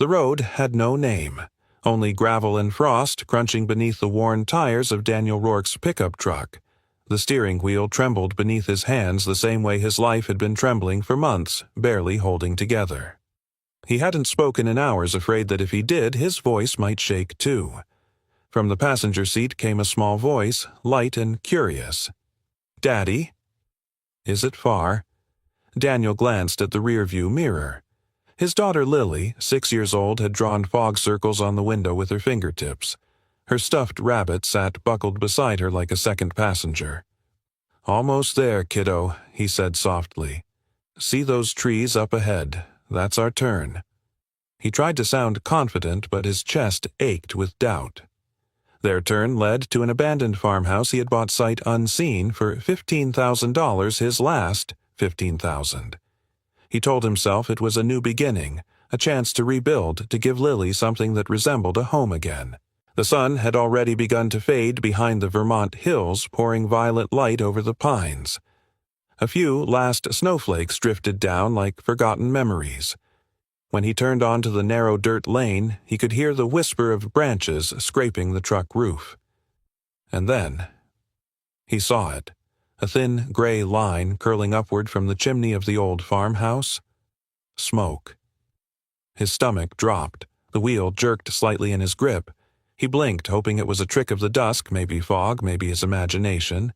The road had no name, only gravel and frost crunching beneath the worn tires of Daniel Rourke's pickup truck. The steering wheel trembled beneath his hands the same way his life had been trembling for months, barely holding together. He hadn't spoken in hours, afraid that if he did, his voice might shake too. From the passenger seat came a small voice, light and curious. "Daddy?" "Is it far?" Daniel glanced at the rearview mirror. His daughter Lily, 6 years old, had drawn fog circles on the window with her fingertips. Her stuffed rabbit sat buckled beside her like a second passenger. "Almost there, kiddo," he said softly. "See those trees up ahead? That's our turn." He tried to sound confident, but his chest ached with doubt. Their turn led to an abandoned farmhouse he had bought sight unseen for $15,000, his last $15,000. He told himself it was a new beginning, a chance to rebuild, to give Lily something that resembled a home again. The sun had already begun to fade behind the Vermont hills, pouring violet light over the pines. A few last snowflakes drifted down like forgotten memories. When he turned onto the narrow dirt lane, he could hear the whisper of branches scraping the truck roof. And then he saw it, a thin gray line curling upward from the chimney of the old farmhouse. Smoke. His stomach dropped. The wheel jerked slightly in his grip. He blinked, hoping it was a trick of the dusk, maybe fog, maybe his imagination.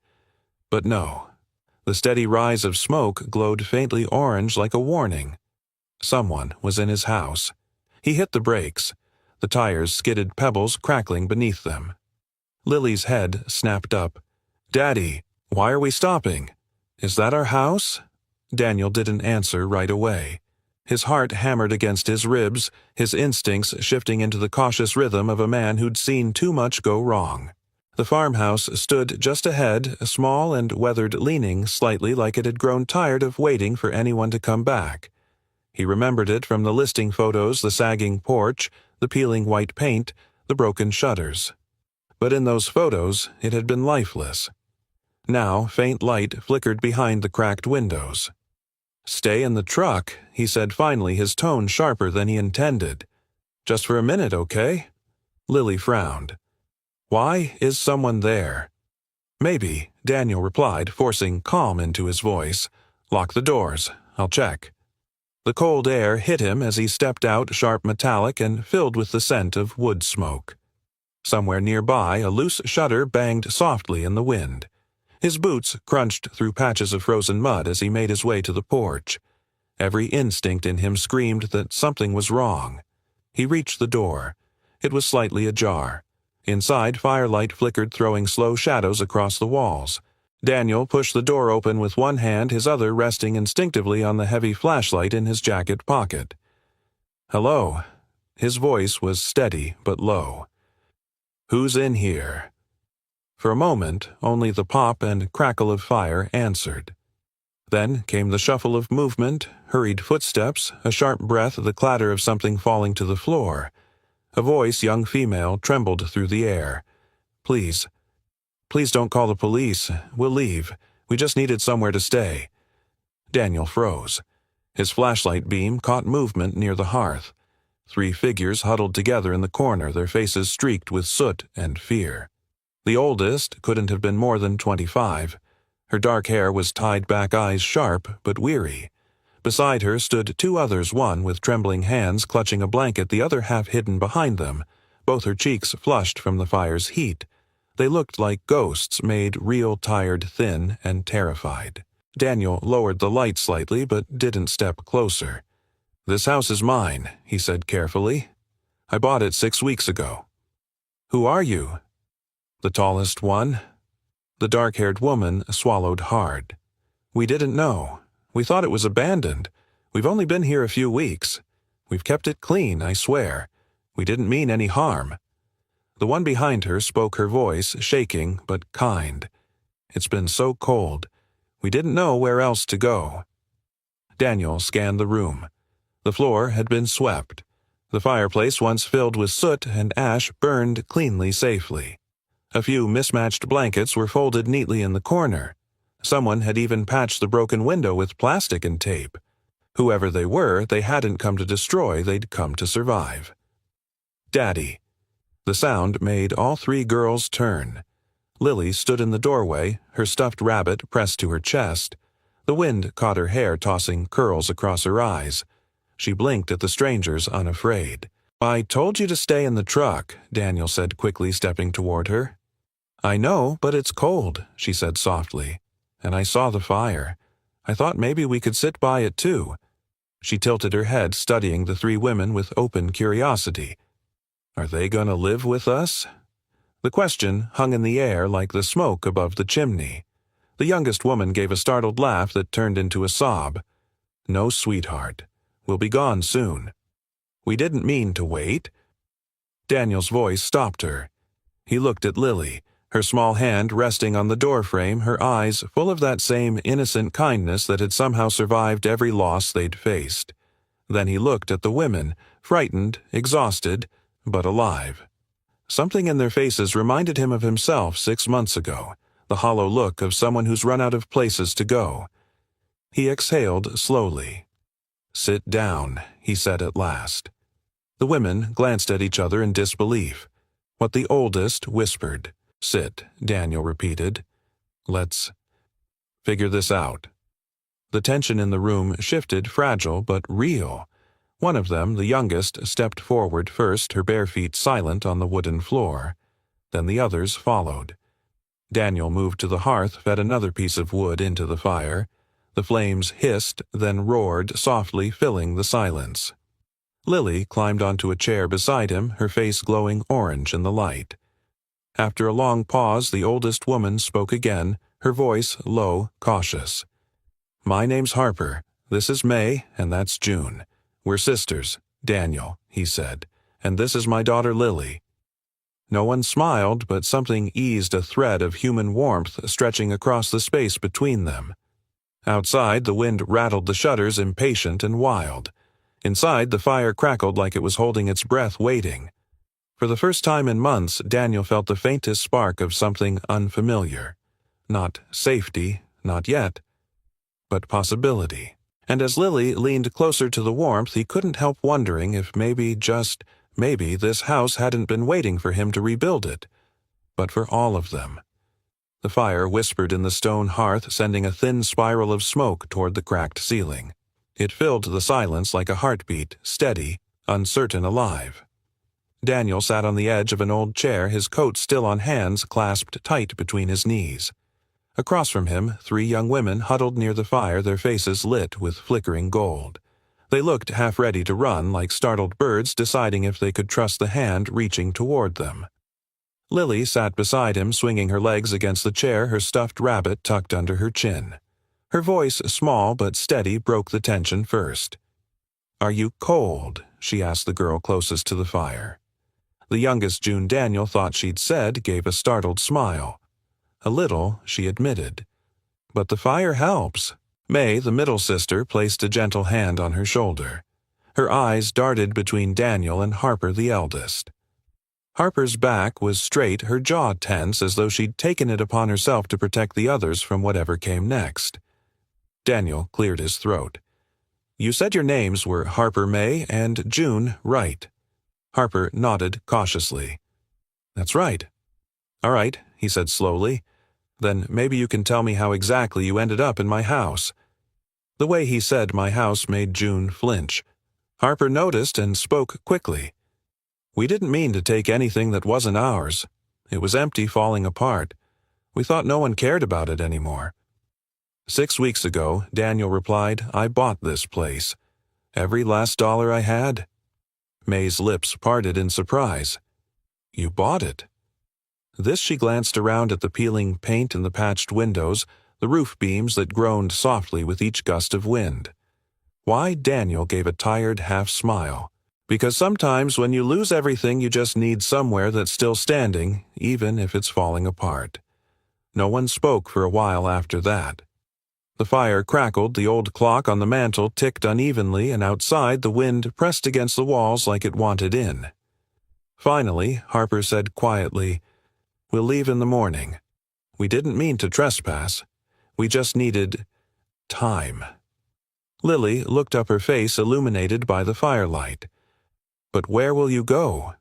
But no. The steady rise of smoke glowed faintly orange like a warning. Someone was in his house. He hit the brakes. The tires skidded, pebbles crackling beneath them. Lily's head snapped up. "Daddy, why are we stopping? Is that our house?" Daniel didn't answer right away. His heart hammered against his ribs, his instincts shifting into the cautious rhythm of a man who'd seen too much go wrong. The farmhouse stood just ahead, small and weathered, leaning slightly like it had grown tired of waiting for anyone to come back. He remembered it from the listing photos, the sagging porch, the peeling white paint, the broken shutters. But in those photos, it had been lifeless. Now, faint light flickered behind the cracked windows. "Stay in the truck," he said finally, his tone sharper than he intended. "Just for a minute, okay?" Lily frowned. "Why is someone there?" "Maybe," Daniel replied, forcing calm into his voice. "Lock the doors. I'll check." The cold air hit him as he stepped out, sharp metallic and filled with the scent of wood smoke. Somewhere nearby, a loose shutter banged softly in the wind. His boots crunched through patches of frozen mud as he made his way to the porch. Every instinct in him screamed that something was wrong. He reached the door. It was slightly ajar. Inside, firelight flickered, throwing slow shadows across the walls. Daniel pushed the door open with one hand, his other resting instinctively on the heavy flashlight in his jacket pocket. "Hello." His voice was steady but low. "Who's in here?" For a moment, only the pop and crackle of fire answered. Then came the shuffle of movement, hurried footsteps, a sharp breath, the clatter of something falling to the floor. A voice, young female, trembled through the air. Please don't call the police. We'll leave. We just needed somewhere to stay." Daniel froze. His flashlight beam caught movement near the hearth. 3 figures huddled together in the corner, their faces streaked with soot and fear. The oldest couldn't have been more than 25. Her dark hair was tied back, eyes sharp but weary. Beside her stood 2 others, one with trembling hands clutching a blanket, the other half hidden behind them, both her cheeks flushed from the fire's heat. They looked like ghosts, made real, tired, thin, and terrified. Daniel lowered the light slightly but didn't step closer. "This house is mine," he said carefully. "I bought it 6 weeks ago." "Who are you?" "The tallest one." The dark-haired woman swallowed hard. "We didn't know. We thought it was abandoned. We've only been here a few weeks. We've kept it clean, I swear. We didn't mean any harm." The one behind her spoke, her voice shaking but kind. "It's been so cold. We didn't know where else to go." Daniel scanned the room. The floor had been swept. The fireplace, once filled with soot and ash, burned cleanly, safely. A few mismatched blankets were folded neatly in the corner. Someone had even patched the broken window with plastic and tape. Whoever they were, they hadn't come to destroy, they'd come to survive. Daddy. The sound made all three girls turn. Lily stood in the doorway, her stuffed rabbit pressed to her chest. The wind caught her hair tossing curls across her eyes. She blinked at the strangers, unafraid. "I told you to stay in the truck," Daniel said quickly, stepping toward her. "I know, but it's cold," she said softly. "And I saw the fire. I thought maybe we could sit by it too." She tilted her head, studying the three women with open curiosity. "Are they going to live with us?" The question hung in the air like the smoke above the chimney. The youngest woman gave a startled laugh that turned into a sob. "No, sweetheart. We'll be gone soon. We didn't mean to wait." Daniel's voice stopped her. He looked at Lily, her small hand resting on the doorframe, her eyes full of that same innocent kindness that had somehow survived every loss they'd faced. Then he looked at the women, frightened, exhausted, but alive. Something in their faces reminded him of himself 6 months ago, the hollow look of someone who's run out of places to go. He exhaled slowly. "Sit down," he said at last. The women glanced at each other in disbelief. What the oldest whispered. "Sit," Daniel repeated. "Let's figure this out." The tension in the room shifted, fragile but real. One of them, the youngest, stepped forward first, her bare feet silent on the wooden floor. Then the others followed. Daniel moved to the hearth, fed another piece of wood into the fire. The flames hissed, then roared, softly filling the silence. Lily climbed onto a chair beside him, her face glowing orange in the light. After a long pause, the oldest woman spoke again, her voice low, cautious. "My name's Harper. This is May, and that's June. We're sisters, Daniel," he said, "and this is my daughter Lily." No one smiled, but something eased a thread of human warmth stretching across the space between them. Outside, the wind rattled the shutters, impatient and wild. Inside, the fire crackled like it was holding its breath, waiting. For the first time in months, Daniel felt the faintest spark of something unfamiliar. Not safety, not yet, but possibility. And as Lily leaned closer to the warmth, he couldn't help wondering if maybe, just maybe, this house hadn't been waiting for him to rebuild it, but for all of them. The fire whispered in the stone hearth, sending a thin spiral of smoke toward the cracked ceiling. It filled the silence like a heartbeat, steady, uncertain, alive. Daniel sat on the edge of an old chair, his coat still on hands clasped tight between his knees. Across from him, 3 young women huddled near the fire, their faces lit with flickering gold. They looked half ready to run, like startled birds deciding if they could trust the hand reaching toward them. Lily sat beside him, swinging her legs against the chair, her stuffed rabbit tucked under her chin. Her voice, small but steady, broke the tension first. "Are you cold?" she asked the girl closest to the fire. The youngest June, Daniel thought she'd said, gave a startled smile. "A little," she admitted. "But the fire helps." May, the middle sister, placed a gentle hand on her shoulder. Her eyes darted between Daniel and Harper, the eldest. Harper's back was straight, her jaw tense, as though she'd taken it upon herself to protect the others from whatever came next. Daniel cleared his throat. "You said your names were Harper May and June Wright." Harper nodded cautiously. "That's right." "All right," he said slowly. "Then maybe you can tell me how exactly you ended up in my house." The way he said "my house" made June flinch. Harper noticed and spoke quickly. "We didn't mean to take anything that wasn't ours. It was empty, falling apart. We thought no one cared about it anymore." 6 weeks ago, Daniel replied, "I bought this place. Every last dollar I had." May's lips parted in surprise. "You bought it?" This she glanced around at the peeling paint and the patched windows, the roof beams that groaned softly with each gust of wind. Why, Daniel gave a tired half-smile. Because sometimes when you lose everything, you just need somewhere that's still standing, even if it's falling apart. No one spoke for a while after that. The fire crackled, the old clock on the mantel ticked unevenly, and outside the wind pressed against the walls like it wanted in. Finally, Harper said quietly, "We'll leave in the morning. We didn't mean to trespass. We just needed time." Lily looked up, her face illuminated by the firelight. "But where will you go?"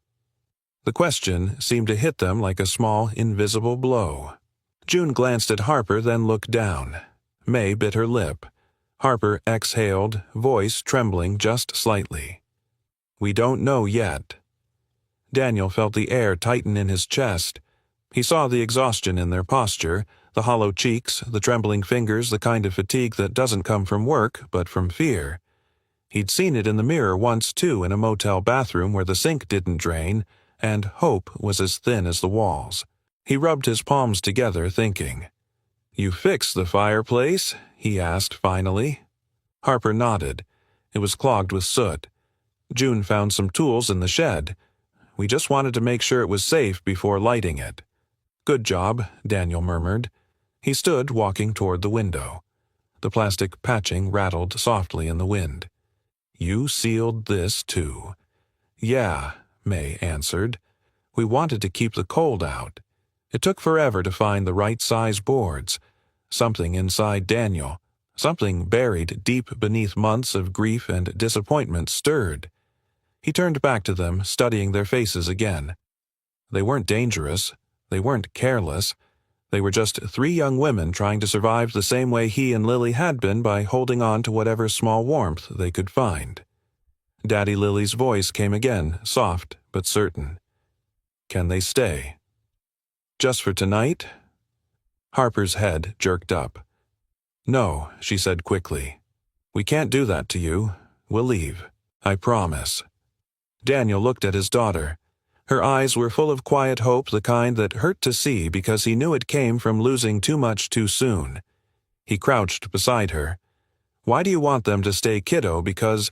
The question seemed to hit them like a small, invisible blow. June glanced at Harper, then looked down. May bit her lip. Harper exhaled, voice trembling just slightly. "We don't know yet." Daniel felt the air tighten in his chest. He saw the exhaustion in their posture, the hollow cheeks, the trembling fingers, the kind of fatigue that doesn't come from work, but from fear. He'd seen it in the mirror once, too, in a motel bathroom where the sink didn't drain, and hope was as thin as the walls. He rubbed his palms together, thinking. "You fixed the fireplace?" he asked finally. Harper nodded. It was clogged with soot. June found some tools in the shed. "We just wanted to make sure it was safe before lighting it." "Good job," Daniel murmured. He stood, walking toward the window. The plastic patching rattled softly in the wind. "You sealed this, too." "Yeah," May answered. "We wanted to keep the cold out. It took forever to find the right size boards. Something inside Daniel, something buried deep beneath months of grief and disappointment, stirred." He turned back to them, studying their faces again. They weren't dangerous. They weren't careless. They were just three young women trying to survive the same way he and Lily had been, by holding on to whatever small warmth they could find. Daddy Lily's voice came again, soft but certain. "Can they stay?" "Just for tonight?" Harper's head jerked up. "No," she said quickly. "We can't do that to you. We'll leave. I promise." Daniel looked at his daughter. Her eyes were full of quiet hope, the kind that hurt to see because he knew it came from losing too much too soon. He crouched beside her. "Why do you want them to stay, kiddo? Because—"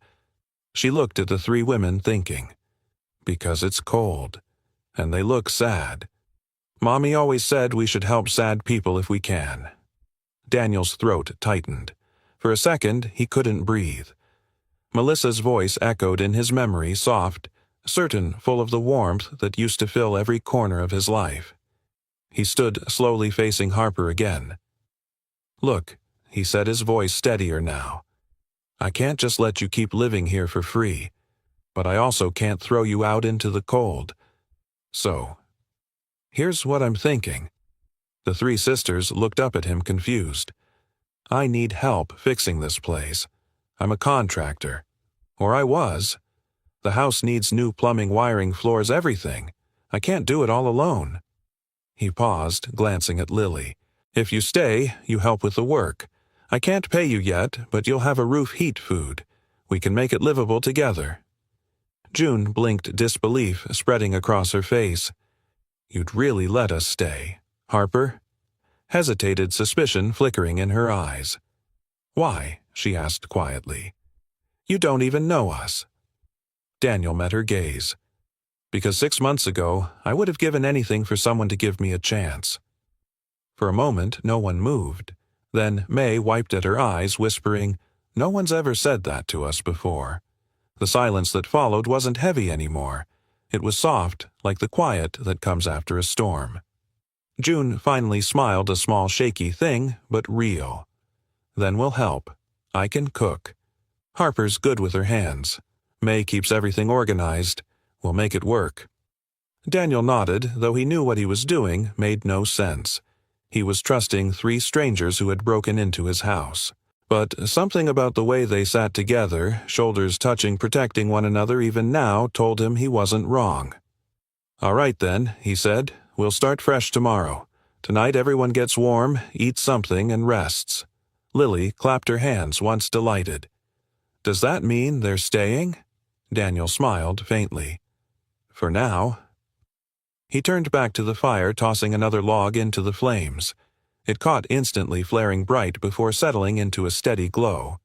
She looked at the three women, thinking. "Because it's cold. And they look sad. Mommy always said we should help sad people if we can." Daniel's throat tightened. For a second, he couldn't breathe. Melissa's voice echoed in his memory, soft, certain, full of the warmth that used to fill every corner of his life. He stood slowly, facing Harper again. "Look," he said, his voice steadier now. "I can't just let you keep living here for free, but I also can't throw you out into the cold. So, here's what I'm thinking." The three sisters looked up at him, confused. "I need help fixing this place. I'm a contractor. Or I was. The house needs new plumbing, wiring, floors, everything. I can't do it all alone." He paused, glancing at Lily. "If you stay, you help with the work. I can't pay you yet, but you'll have a roof, heat, food. We can make it livable together." June blinked disbelief spreading across her face. "You'd really let us stay, Harper?" Hesitated, suspicion flickering in her eyes. "Why?" she asked quietly. "You don't even know us." Daniel met her gaze. "Because 6 months ago, I would have given anything for someone to give me a chance." For a moment, no one moved. Then May wiped at her eyes, whispering, "No one's ever said that to us before." The silence that followed wasn't heavy anymore. It was soft, like the quiet that comes after a storm. June finally smiled, a small shaky thing, but real. "Then we'll help. I can cook. Harper's good with her hands. May keeps everything organized. We'll make it work." Daniel nodded, though he knew what he was doing made no sense. He was trusting three strangers who had broken into his house. But something about the way they sat together, shoulders touching, protecting one another even now, told him he wasn't wrong. "All right then," he said. "We'll start fresh tomorrow. Tonight everyone gets warm, eats something, and rests." Lily clapped her hands, once delighted. "Does that mean they're staying?" Daniel smiled faintly. "For now." He turned back to the fire, tossing another log into the flames. It caught instantly, flaring bright before settling into a steady glow.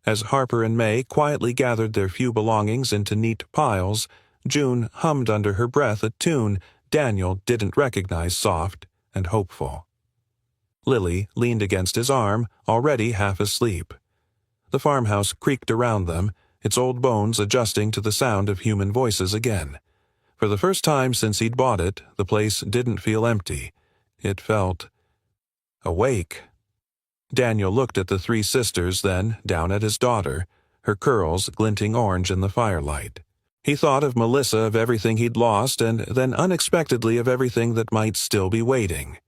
As Harper and May quietly gathered their few belongings into neat piles, June hummed under her breath a tune Daniel didn't recognize, soft and hopeful. Lily leaned against his arm, already half asleep. The farmhouse creaked around them, its old bones adjusting to the sound of human voices again. For the first time since he'd bought it, the place didn't feel empty. It felt awake. Daniel looked at the three sisters, then down at his daughter, her curls glinting orange in the firelight. He thought of Melissa, of everything he'd lost, and then unexpectedly of everything that might still be waiting.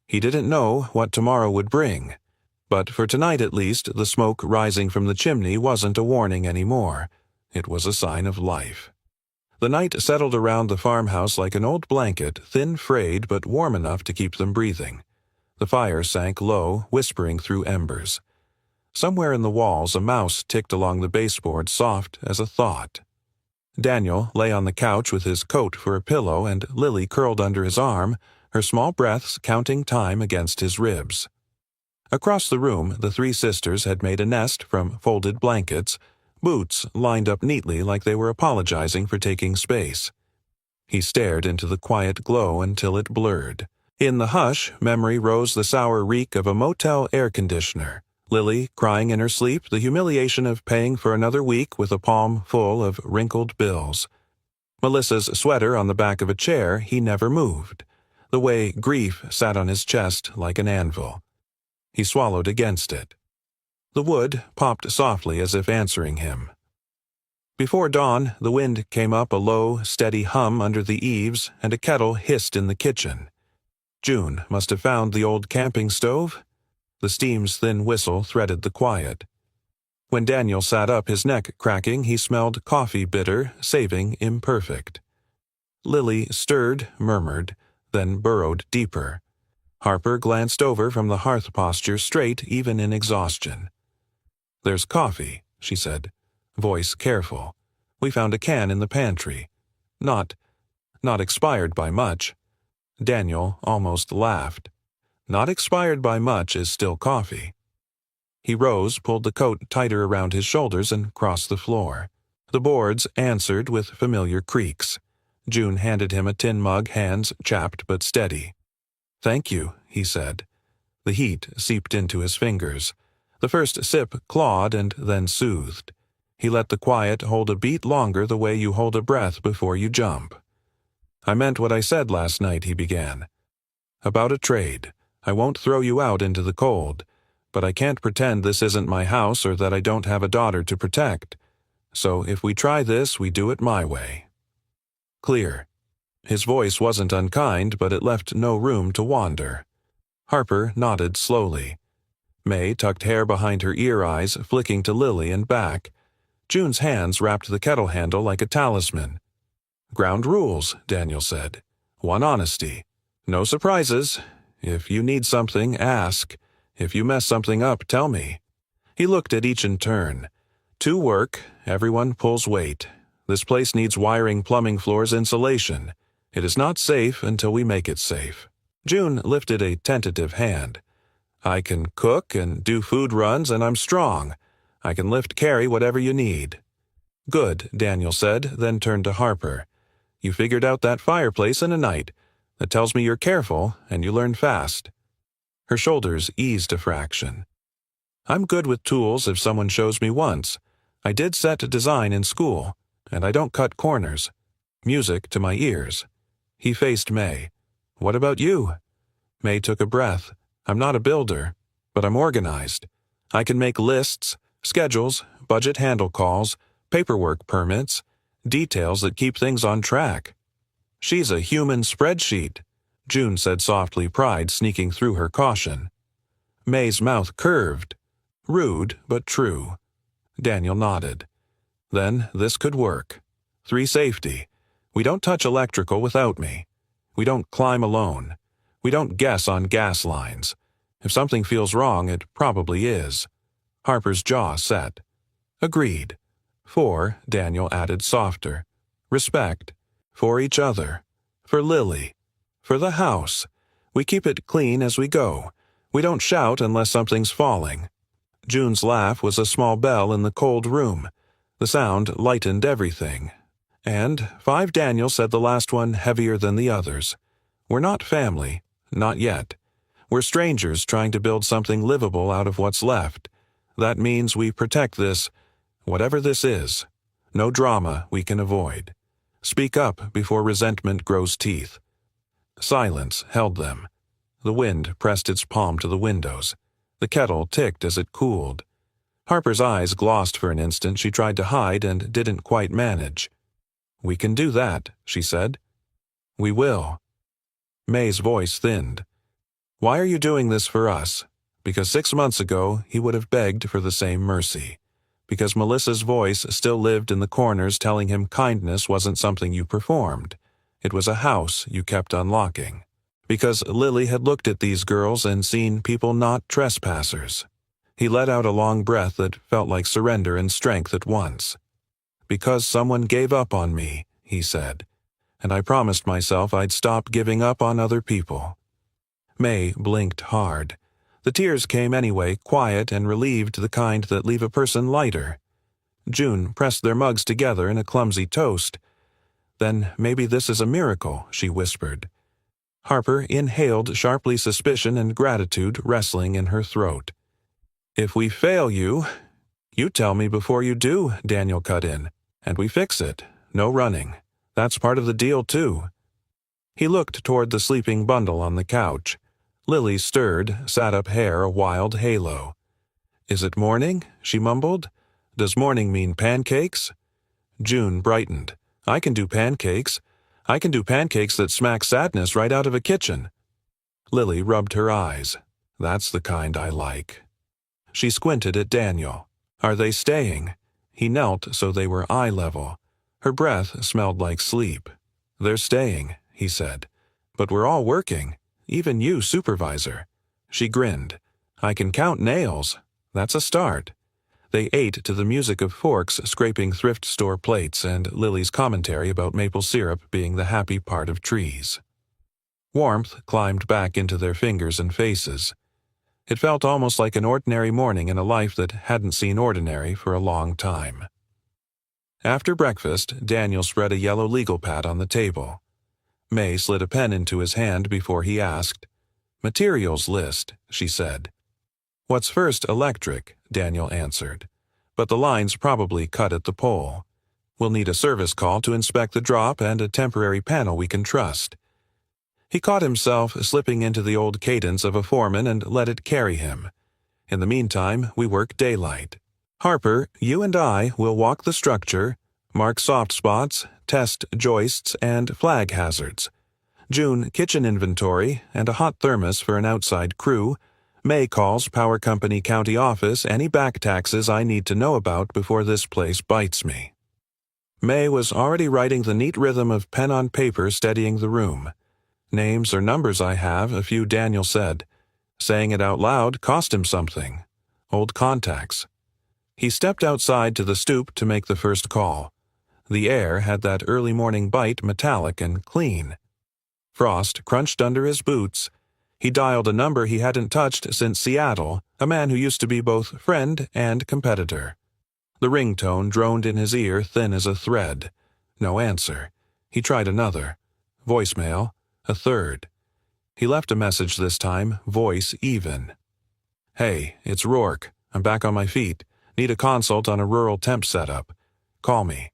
He didn't know what tomorrow would bring. But for tonight at least, the smoke rising from the chimney wasn't a warning anymore. It was a sign of life. The night settled around the farmhouse like an old blanket, thin frayed but warm enough to keep them breathing. The fire sank low, whispering through embers. Somewhere in the walls a mouse ticked along the baseboard, soft as a thought. Daniel lay on the couch with his coat for a pillow and Lily curled under his arm, her small breaths counting time against his ribs. Across the room, the three sisters had made a nest from folded blankets, boots lined up neatly like they were apologizing for taking space. He stared into the quiet glow until it blurred. In the hush, memory rose the sour reek of a motel air conditioner. Lily crying in her sleep, the humiliation of paying for another week with a palm full of wrinkled bills. Melissa's sweater on the back of a chair he never moved. The way grief sat on his chest like an anvil. He swallowed against it. The wood popped softly as if answering him. Before dawn, the wind came up a low, steady hum under the eaves, and a kettle hissed in the kitchen. June must have found the old camping stove. The steam's thin whistle threaded the quiet. When Daniel sat up, his neck cracking, he smelled coffee bitter, saving imperfect. Lily stirred, murmured, then burrowed deeper. Harper glanced over from the hearth posture, straight even in exhaustion. "There's coffee," she said, voice careful. "We found a can in the pantry. Not expired by much." Daniel almost laughed. Not expired by much is still coffee. He rose, pulled the coat tighter around his shoulders, and crossed the floor. The boards answered with familiar creaks. June handed him a tin mug, hands chapped but steady. "Thank you," he said. The heat seeped into his fingers. The first sip clawed and then soothed. He let the quiet hold a beat longer, the way you hold a breath before you jump. "I meant what I said last night," he began. "About a trade. I won't throw you out into the cold, but I can't pretend this isn't my house or that I don't have a daughter to protect. So if we try this, we do it my way." Clear. His voice wasn't unkind, but it left no room to wander. Harper nodded slowly. May tucked hair behind her ear eyes, flicking to Lily and back. June's hands wrapped the kettle handle like a talisman. "Ground rules," Daniel said. "One honesty. No surprises. If you need something, ask. If you mess something up, tell me." He looked at each in turn. "Two work. Everyone pulls weight. This place needs wiring, plumbing, floors, insulation. It is not safe until we make it safe." June lifted a tentative hand. "I can cook and do food runs, and I'm strong. I can carry whatever you need." "Good," Daniel said, then turned to Harper. "You figured out that fireplace in a night. That tells me you're careful, and you learn fast." Her shoulders eased a fraction. "I'm good with tools if someone shows me once. I did set design in school, and I don't cut corners. Music to my ears." He faced May. "What about you?" May took a breath. "I'm not a builder, but I'm organized. I can make lists, schedules, budget handle calls, paperwork permits, details that keep things on track." "She's a human spreadsheet," June said softly, pride sneaking through her caution. May's mouth curved. Rude, but true. Daniel nodded. "Then this could work. 3 safety. We don't touch electrical without me. We don't climb alone. We don't guess on gas lines. If something feels wrong, it probably is." Harper's jaw set. "Agreed. 4, Daniel added softer. Respect. For each other. For Lily. For the house. We keep it clean as we go. We don't shout unless something's falling." June's laugh was a small bell in the cold room. The sound lightened everything. "And 5, Daniel said the last one heavier than the others. We're not family. Not yet. We're strangers trying to build something livable out of what's left. That means we protect this, whatever this is. No drama we can avoid. Speak up before resentment grows teeth." Silence held them. The wind pressed its palm to the windows. The kettle ticked as it cooled. Harper's eyes glossed for an instant. She tried to hide and didn't quite manage. "We can do that," she said. "We will." May's voice thinned. "Why are you doing this for us?" Because 6 months ago he would have begged for the same mercy. Because Melissa's voice still lived in the corners telling him kindness wasn't something you performed. It was a house you kept unlocking. Because Lily had looked at these girls and seen people not trespassers. He let out a long breath that felt like surrender and strength at once. "Because someone gave up on me," he said, "and I promised myself I'd stop giving up on other people." May blinked hard. The tears came anyway, quiet and relieved, the kind that leave a person lighter. June pressed their mugs together in a clumsy toast. "Then maybe this is a miracle," she whispered. Harper inhaled sharply, suspicion and gratitude wrestling in her throat. "If we fail you tell me before you do," Daniel cut in, "and we fix it. No running. That's part of the deal, too." He looked toward the sleeping bundle on the couch. Lily stirred, sat up hair a wild halo. "Is it morning?" she mumbled. "Does morning mean pancakes?" June brightened. "I can do pancakes. I can do pancakes that smack sadness right out of a kitchen." Lily rubbed her eyes. "That's the kind I like." She squinted at Daniel. "Are they staying?" He knelt so they were eye level. Her breath smelled like sleep. "They're staying," he said. "But we're all working. Even you, supervisor." She grinned. "I can count nails. That's a start." They ate to the music of forks scraping thrift store plates and Lily's commentary about maple syrup being the happy part of trees. Warmth climbed back into their fingers and faces. It felt almost like an ordinary morning in a life that hadn't seen ordinary for a long time. After breakfast, Daniel spread a yellow legal pad on the table. May slid a pen into his hand before he asked. "Materials list," she said. "What's first electric," Daniel answered. "But the line's probably cut at the pole. We'll need a service call to inspect the drop and a temporary panel we can trust." He caught himself slipping into the old cadence of a foreman and let it carry him. "In the meantime, we work daylight. Harper, you and I will walk the structure, mark soft spots, test joists and flag hazards. June, kitchen inventory and a hot thermos for an outside crew. May calls power company county office any back taxes I need to know about before this place bites me." May was already writing the neat rhythm of pen on paper, steadying the room. "Names or numbers I have, a few," Daniel said. Saying it out loud cost him something. Old contacts. He stepped outside to the stoop to make the first call. The air had that early morning bite, metallic and clean. Frost crunched under his boots. He dialed a number he hadn't touched since Seattle, a man who used to be both friend and competitor. The ringtone droned in his ear, thin as a thread. No answer. He tried another. Voicemail. A third. He left a message this time, voice even. "Hey, it's Rourke. I'm back on my feet. Need a consult on a rural temp setup. Call me."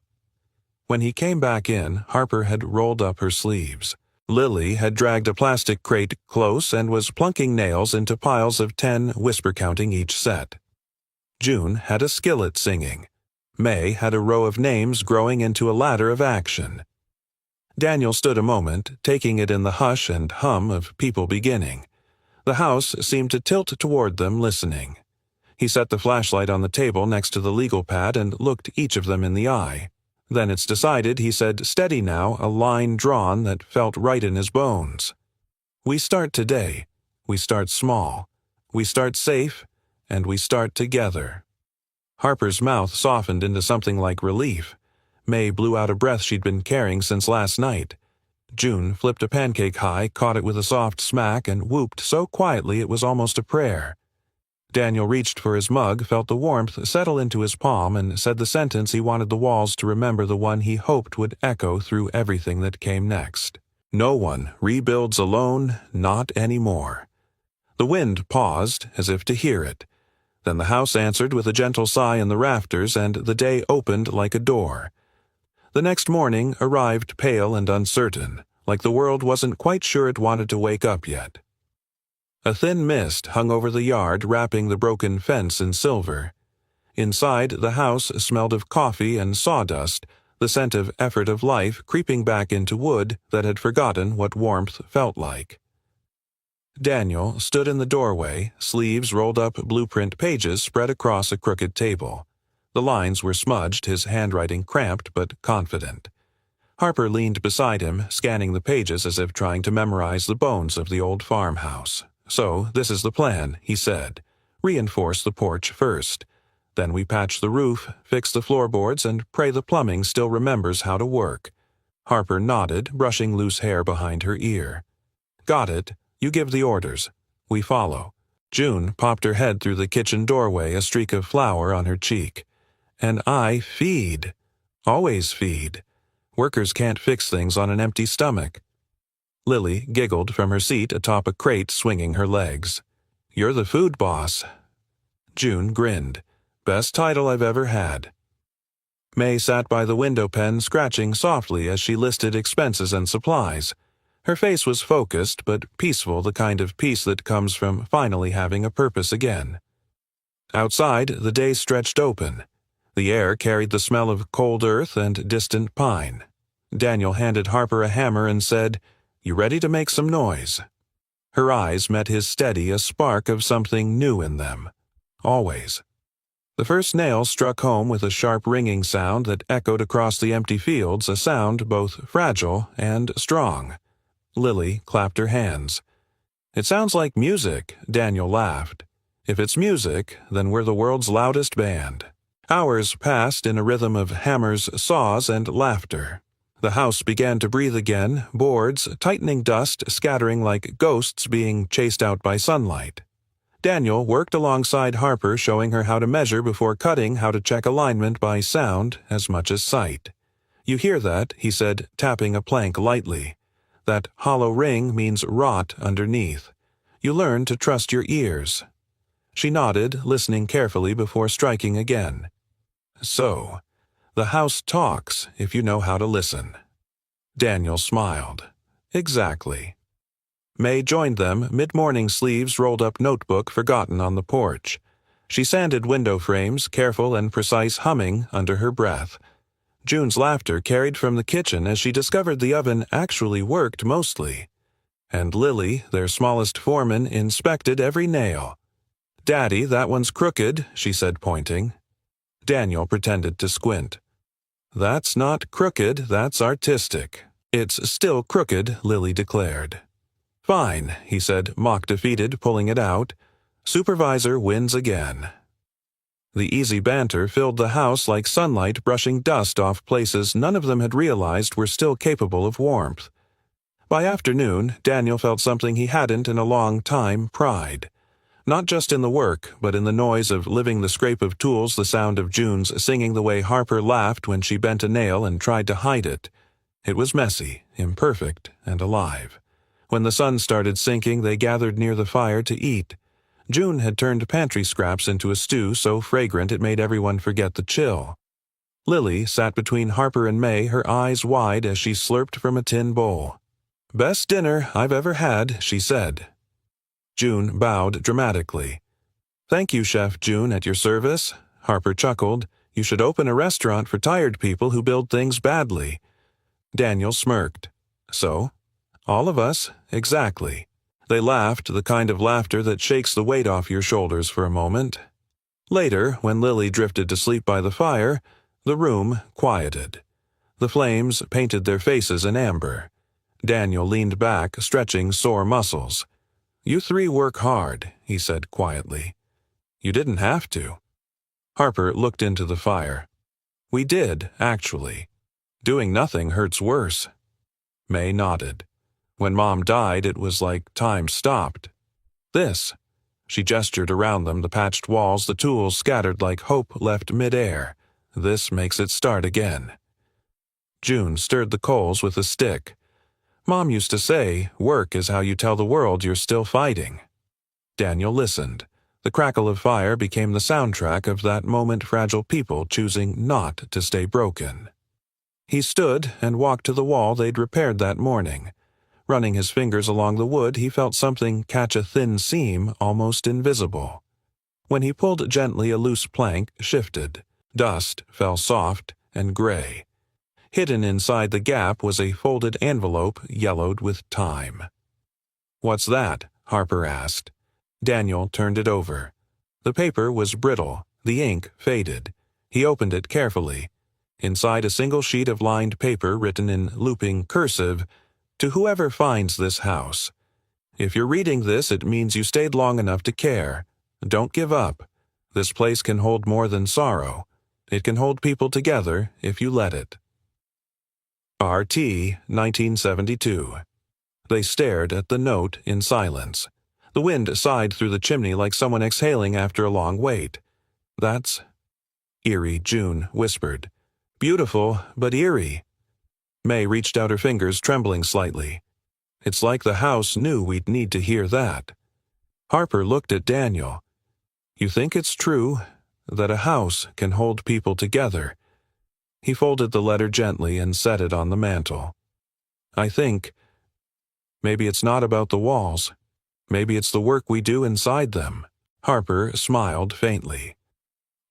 When he came back in, Harper had rolled up her sleeves. Lily had dragged a plastic crate close and was plunking nails into piles of 10, whisper-counting each set. June had a skillet singing. May had a row of names growing into a ladder of action. Daniel stood a moment, taking it in the hush and hum of people beginning. The house seemed to tilt toward them, listening. He set the flashlight on the table next to the legal pad and looked each of them in the eye. Then it's decided, he said, steady now, a line drawn that felt right in his bones. "We start today. We start small. We start safe, and we start together." Harper's mouth softened into something like relief. May blew out a breath she'd been carrying since last night. June flipped a pancake high, caught it with a soft smack, and whooped so quietly it was almost a prayer. Daniel reached for his mug, felt the warmth settle into his palm, and said the sentence he wanted the walls to remember, the one he hoped would echo through everything that came next. "No one rebuilds alone, not anymore." The wind paused, as if to hear it. Then the house answered with a gentle sigh in the rafters, and the day opened like a door. The next morning arrived pale and uncertain, like the world wasn't quite sure it wanted to wake up yet. A thin mist hung over the yard, wrapping the broken fence in silver. Inside, the house smelled of coffee and sawdust, the scent of effort of life creeping back into wood that had forgotten what warmth felt like. Daniel stood in the doorway, sleeves rolled up, blueprint pages spread across a crooked table. The lines were smudged, his handwriting cramped but confident. Harper leaned beside him, scanning the pages as if trying to memorize the bones of the old farmhouse. "So, this is the plan," he said. "Reinforce the porch first. Then we patch the roof, fix the floorboards, and pray the plumbing still remembers how to work." Harper nodded, brushing loose hair behind her ear. "Got it. You give the orders. We follow." June popped her head through the kitchen doorway, a streak of flour on her cheek. "And I feed. Always feed. Workers can't fix things on an empty stomach." Lily giggled from her seat atop a crate, swinging her legs. "You're the food boss." June grinned. "Best title I've ever had." May sat by the window pen, scratching softly as she listed expenses and supplies. Her face was focused but peaceful, the kind of peace that comes from finally having a purpose again. Outside, the day stretched open. The air carried the smell of cold earth and distant pine. Daniel handed Harper a hammer and said, "You ready to make some noise?" Her eyes met his steady, a spark of something new in them. Always. The first nail struck home with a sharp ringing sound that echoed across the empty fields, a sound both fragile and strong. Lily clapped her hands. "It sounds like music," Daniel laughed. "If it's music, then we're the world's loudest band." Hours passed in a rhythm of hammers, saws, and laughter. The house began to breathe again, boards, tightening dust, scattering like ghosts being chased out by sunlight. Daniel worked alongside Harper, showing her how to measure before cutting, how to check alignment by sound as much as sight. "You hear that?" he said, tapping a plank lightly. "That hollow ring means rot underneath. You learn to trust your ears." She nodded, listening carefully before striking again. "So, the house talks if you know how to listen." Daniel smiled. "Exactly." May joined them, mid-morning, sleeves rolled up, notebook forgotten on the porch. She sanded window frames, careful and precise, humming under her breath. June's laughter carried from the kitchen as she discovered the oven actually worked mostly. And Lily, their smallest foreman, inspected every nail. "Daddy, that one's crooked," she said, pointing. Daniel pretended to squint. "That's not crooked, that's artistic." "It's still crooked," Lily declared. "Fine," he said, mock defeated, pulling it out. "Supervisor wins again." The easy banter filled the house like sunlight brushing dust off places none of them had realized were still capable of warmth. By afternoon, Daniel felt something he hadn't in a long time: pride. Not just in the work, but in the noise of living, the scrape of tools, the sound of June's singing, the way Harper laughed when she bent a nail and tried to hide it. It was messy, imperfect, and alive. When the sun started sinking, they gathered near the fire to eat. June had turned pantry scraps into a stew so fragrant it made everyone forget the chill. Lily sat between Harper and May, her eyes wide as she slurped from a tin bowl. "Best dinner I've ever had," she said. June bowed dramatically. "Thank you, Chef June, at your service." Harper chuckled. "You should open a restaurant for tired people who build things badly." Daniel smirked. "So? All of us, exactly." They laughed, the kind of laughter that shakes the weight off your shoulders for a moment. Later, when Lily drifted to sleep by the fire, the room quieted. The flames painted their faces in amber. Daniel leaned back, stretching sore muscles. "You three work hard," he said quietly. "You didn't have to." Harper looked into the fire. "We did, actually. Doing nothing hurts worse." May nodded. "When Mom died, it was like time stopped. This." She gestured around them, the patched walls, the tools scattered like hope left midair. "This makes it start again." June stirred the coals with a stick. "Mom used to say, work is how you tell the world you're still fighting." Daniel listened. The crackle of fire became the soundtrack of that moment, fragile people choosing not to stay broken. He stood and walked to the wall they'd repaired that morning. Running his fingers along the wood, he felt something catch a thin seam almost invisible. When he pulled gently, a loose plank shifted. Dust fell soft and gray. Hidden inside the gap was a folded envelope yellowed with time. "What's that?" Harper asked. Daniel turned it over. The paper was brittle, the ink faded. He opened it carefully. Inside, a single sheet of lined paper written in looping cursive, "To whoever finds this house. If you're reading this, it means you stayed long enough to care. Don't give up. This place can hold more than sorrow. It can hold people together if you let it." RT 1972. They stared at the note in silence. The wind sighed through the chimney like someone exhaling after a long wait. "That's eerie," June whispered. "Beautiful, but eerie." May reached out her fingers, trembling slightly. "It's like the house knew we'd need to hear that." Harper looked at Daniel. "You think it's true that a house can hold people together?" He folded the letter gently and set it on the mantel. "I think maybe it's not about the walls. Maybe it's the work we do inside them." Harper smiled faintly.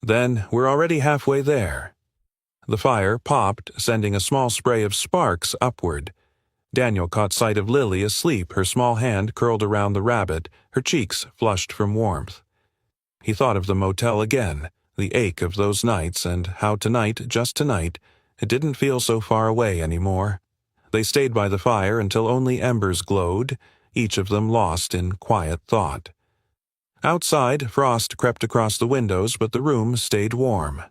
"Then we're already halfway there." The fire popped, sending a small spray of sparks upward. Daniel caught sight of Lily asleep, her small hand curled around the rabbit, her cheeks flushed from warmth. He thought of the motel again, the ache of those nights, and how tonight, just tonight, it didn't feel so far away anymore. They stayed by the fire until only embers glowed, each of them lost in quiet thought. Outside, frost crept across the windows, but the room stayed warm.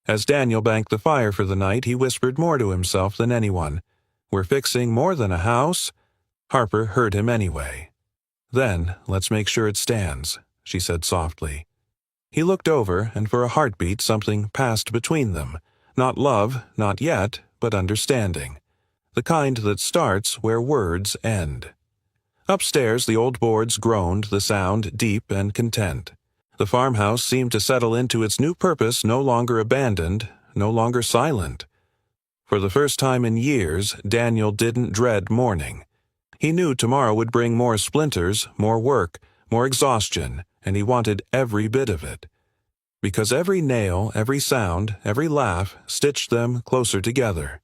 As Daniel banked the fire for the night, he whispered more to himself than anyone. "We're fixing more than a house." Harper heard him anyway. "Then let's make sure it stands," she said softly. He looked over, and for a heartbeat something passed between them. Not love, not yet, but understanding. The kind that starts where words end. Upstairs, the old boards groaned, the sound deep and content. The farmhouse seemed to settle into its new purpose, no longer abandoned, no longer silent. For the first time in years, Daniel didn't dread morning. He knew tomorrow would bring more splinters, more work, more exhaustion, and he wanted every bit of it. Because every nail, every sound, every laugh stitched them closer together.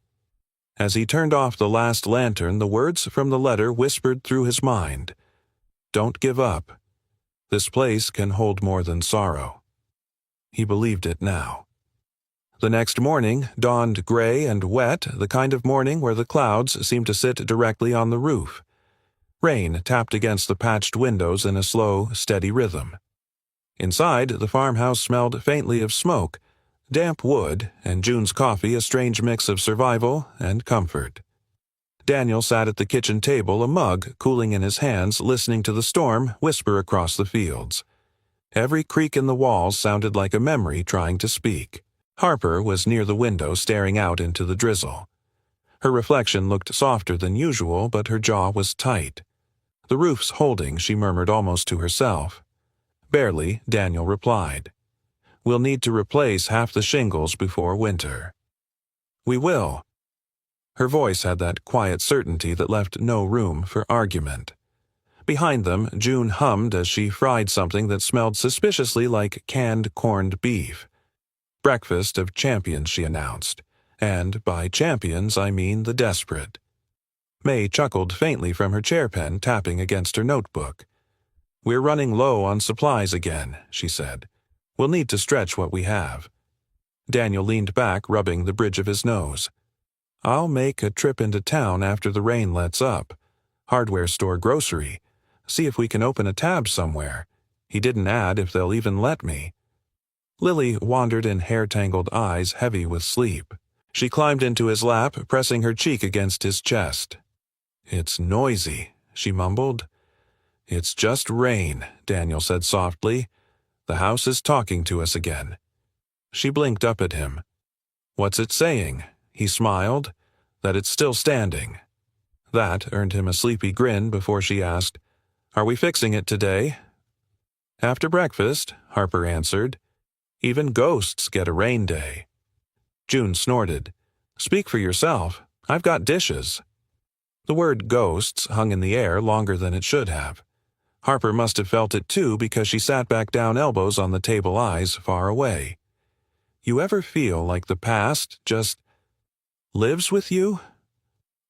As he turned off the last lantern, the words from the letter whispered through his mind. "Don't give up. This place can hold more than sorrow." He believed it now. The next morning dawned gray and wet, the kind of morning where the clouds seemed to sit directly on the roof. Rain tapped against the patched windows in a slow, steady rhythm. Inside, the farmhouse smelled faintly of smoke, damp wood, and June's coffee a strange mix of survival and comfort. Daniel sat at the kitchen table, a mug cooling in his hands, listening to the storm whisper across the fields. Every creak in the walls sounded like a memory trying to speak. Harper was near the window, staring out into the drizzle. Her reflection looked softer than usual, but her jaw was tight. "The roof's holding," she murmured almost to herself. Barely, Daniel replied. "We'll need to replace half the shingles before winter." "We will." Her voice had that quiet certainty that left no room for argument. Behind them, June hummed as she fried something that smelled suspiciously like canned corned beef. "Breakfast of champions," she announced. "And by champions, I mean the desperate." May chuckled faintly from her chairpen, tapping against her notebook. "We're running low on supplies again," she said. "We'll need to stretch what we have." Daniel leaned back, rubbing the bridge of his nose. "I'll make a trip into town after the rain lets up. Hardware store, grocery. See if we can open a tab somewhere. He didn't add if they'll even let me." Lily wandered in hair-tangled eyes heavy with sleep. She climbed into his lap, pressing her cheek against his chest. "It's noisy," she mumbled. "It's just rain," Daniel said softly. "The house is talking to us again." She blinked up at him. "What's it saying?" He smiled. "That it's still standing." That earned him a sleepy grin before she asked, "Are we fixing it today?" "After breakfast," Harper answered. "Even ghosts get a rain day." June snorted. "Speak for yourself. I've got dishes." The word ghosts hung in the air longer than it should have. Harper must have felt it too because she sat back down, elbows on the table, eyes far away. You ever feel like the past just lives with you?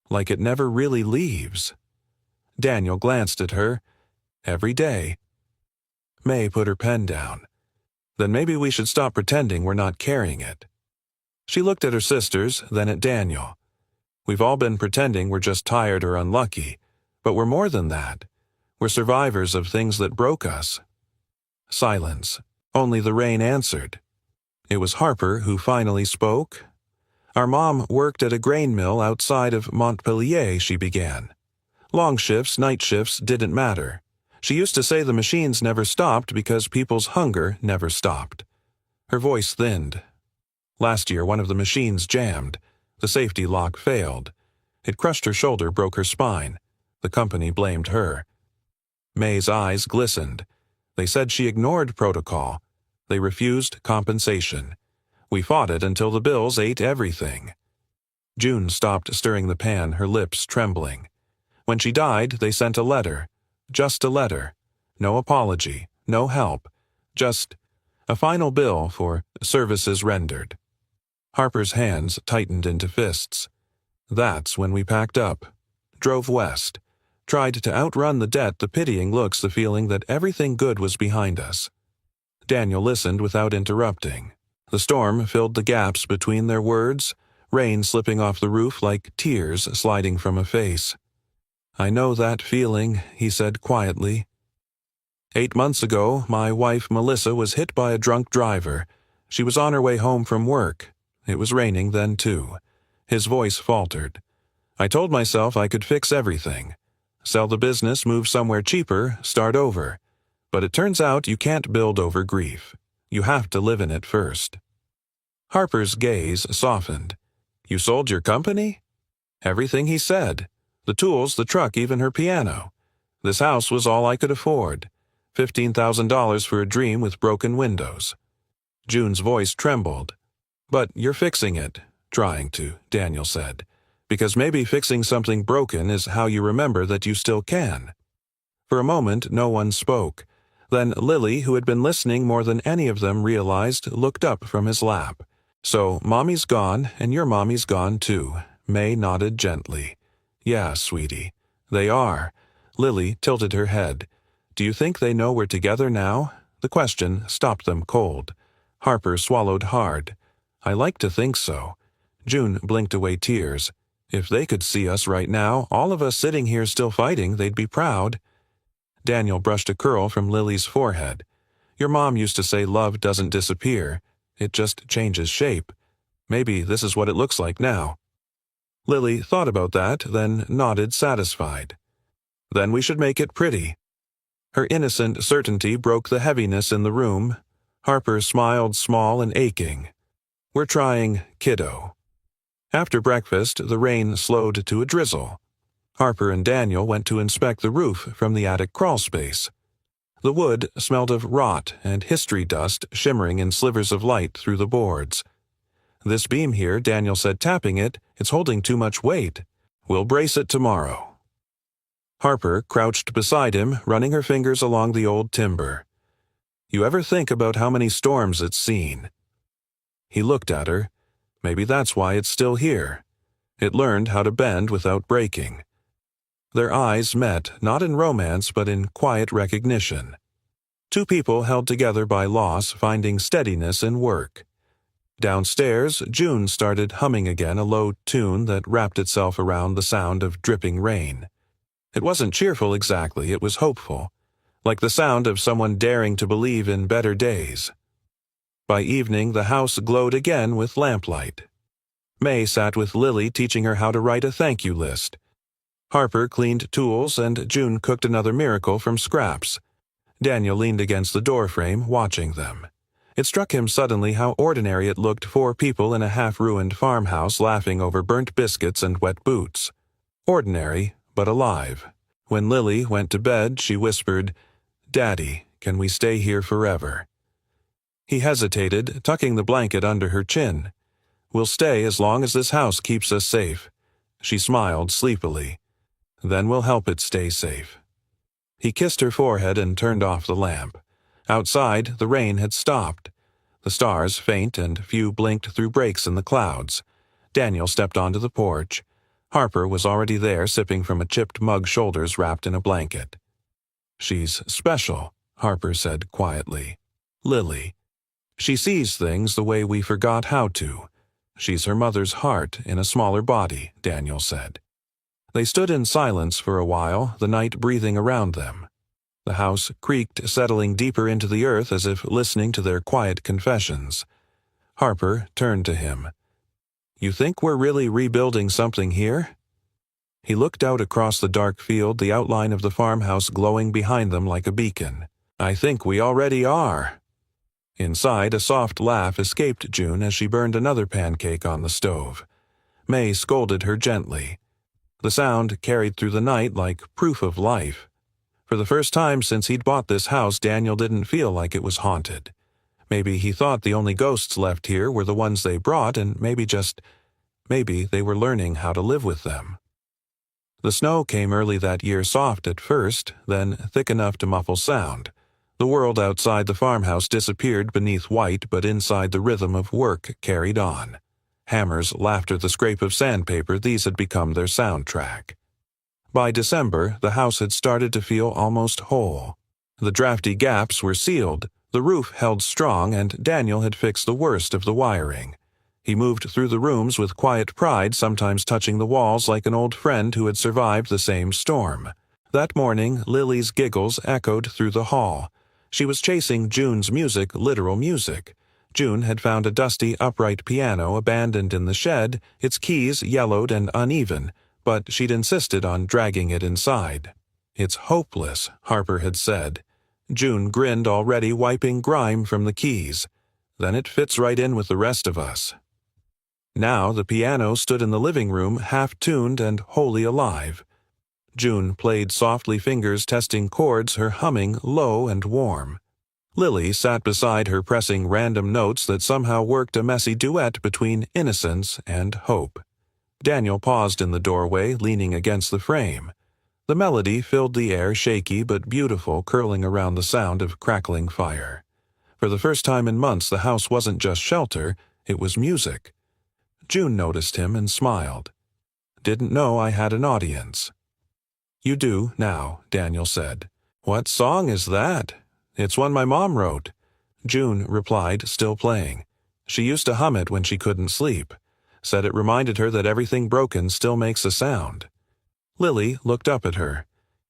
Like it never really leaves? Daniel glanced at her. Every day. May put her pen down. Then maybe we should stop pretending we're not carrying it. She looked at her sisters, then at Daniel. We've all been pretending we're just tired or unlucky, but we're more than that. We're survivors of things that broke us. Silence. Only the rain answered. It was Harper who finally spoke. Our mom worked at a grain mill outside of Montpellier, she began. Long shifts, night shifts didn't matter. She used to say the machines never stopped because people's hunger never stopped. Her voice thinned. Last year, one of the machines jammed. The safety lock failed. It crushed her shoulder, broke her spine. The company blamed her. May's eyes glistened. They said she ignored protocol. They refused compensation. We fought it until the bills ate everything. June stopped stirring the pan, her lips trembling. When she died, they sent a letter. Just a letter. No apology, no help. Just a final bill for services rendered. Harper's hands tightened into fists. That's when we packed up. Drove west. Tried to outrun the debt, the pitying looks, the feeling that everything good was behind us. Daniel listened without interrupting. The storm filled the gaps between their words, rain slipping off the roof like tears sliding from a face. I know that feeling, he said quietly. 8 months ago, my wife Melissa was hit by a drunk driver. She was on her way home from work. It was raining then, too. His voice faltered. I told myself I could fix everything. Sell the business, move somewhere cheaper, start over. But it turns out you can't build over grief. You have to live in it first. Harper's gaze softened. You sold your company? Everything he said. The tools, the truck, even her piano. This house was all I could afford. $15,000 for a dream with broken windows. June's voice trembled. But you're fixing it. Trying to, Daniel said. Because maybe fixing something broken is how you remember that you still can. For a moment, no one spoke. Then Lily, who had been listening more than any of them realized, looked up from his lap. So, Mommy's gone, and your Mommy's gone too. May nodded gently. Yeah, sweetie. They are. Lily tilted her head. Do you think they know we're together now? The question stopped them cold. Harper swallowed hard. I like to think so. June blinked away tears. If they could see us right now, all of us sitting here still fighting, they'd be proud. Daniel brushed a curl from Lily's forehead. Your mom used to say love doesn't disappear. It just changes shape. Maybe this is what it looks like now. Lily thought about that, then nodded satisfied. Then we should make it pretty. Her innocent certainty broke the heaviness in the room. Harper smiled small and aching. We're trying, kiddo. After breakfast, the rain slowed to a drizzle. Harper and Daniel went to inspect the roof from the attic crawlspace. The wood smelled of rot and history dust shimmering in slivers of light through the boards. This beam here, Daniel said, tapping it, it's holding too much weight. We'll brace it tomorrow. Harper crouched beside him, running her fingers along the old timber. You ever think about how many storms it's seen? He looked at her. Maybe that's why it's still here. It learned how to bend without breaking. Their eyes met, not in romance but in quiet recognition. Two people held together by loss, finding steadiness in work. Downstairs, June started humming again, a low tune that wrapped itself around the sound of dripping rain. It wasn't cheerful exactly, it was hopeful, like the sound of someone daring to believe in better days. By evening, the house glowed again with lamplight. May sat with Lily, teaching her how to write a thank you list. Harper cleaned tools, and June cooked another miracle from scraps. Daniel leaned against the doorframe, watching them. It struck him suddenly how ordinary it looked, 4 people in a half-ruined farmhouse laughing over burnt biscuits and wet boots. Ordinary, but alive. When Lily went to bed, she whispered, "Daddy, can we stay here forever?" He hesitated, tucking the blanket under her chin. "We'll stay as long as this house keeps us safe." She smiled sleepily. Then we'll help it stay safe." He kissed her forehead and turned off the lamp. Outside, the rain had stopped. The stars, faint and few, blinked through breaks in the clouds. Daniel stepped onto the porch. Harper was already there, sipping from a chipped mug, shoulders wrapped in a blanket. "She's special," Harper said quietly. "Lily. She sees things the way we forgot how to. She's her mother's heart in a smaller body," Daniel said. They stood in silence for a while, the night breathing around them. The house creaked, settling deeper into the earth as if listening to their quiet confessions. Harper turned to him. "You think we're really rebuilding something here?" He looked out across the dark field, the outline of the farmhouse glowing behind them like a beacon. "I think we already are." Inside, a soft laugh escaped June as she burned another pancake on the stove. May scolded her gently. The sound carried through the night like proof of life. For the first time since he'd bought this house, Daniel didn't feel like it was haunted. Maybe he thought the only ghosts left here were the ones they brought, and maybe they were learning how to live with them. The snow came early that year, soft at first, then thick enough to muffle sound. The world outside the farmhouse disappeared beneath white, but inside the rhythm of work carried on. Hammers, laughter, the scrape of sandpaper, these had become their soundtrack. By December, the house had started to feel almost whole. The drafty gaps were sealed, the roof held strong, and Daniel had fixed the worst of the wiring. He moved through the rooms with quiet pride, sometimes touching the walls like an old friend who had survived the same storm. That morning, Lily's giggles echoed through the hall. She was chasing June's music, literal music. June had found a dusty, upright piano abandoned in the shed, its keys yellowed and uneven, but she'd insisted on dragging it inside. "It's hopeless," Harper had said. June grinned, already wiping grime from the keys. "Then it fits right in with the rest of us." Now the piano stood in the living room, half-tuned and wholly alive. June played softly, fingers testing chords, her humming low and warm. Lily sat beside her, pressing random notes that somehow worked a messy duet between innocence and hope. Daniel paused in the doorway, leaning against the frame. The melody filled the air, shaky but beautiful, curling around the sound of crackling fire. For the first time in months, the house wasn't just shelter, it was music. June noticed him and smiled. "Didn't know I had an audience." "You do now," Daniel said. "What song is that?" "It's one my mom wrote." June replied, still playing. She used to hum it when she couldn't sleep. Said it reminded her that everything broken still makes a sound. Lily looked up at her.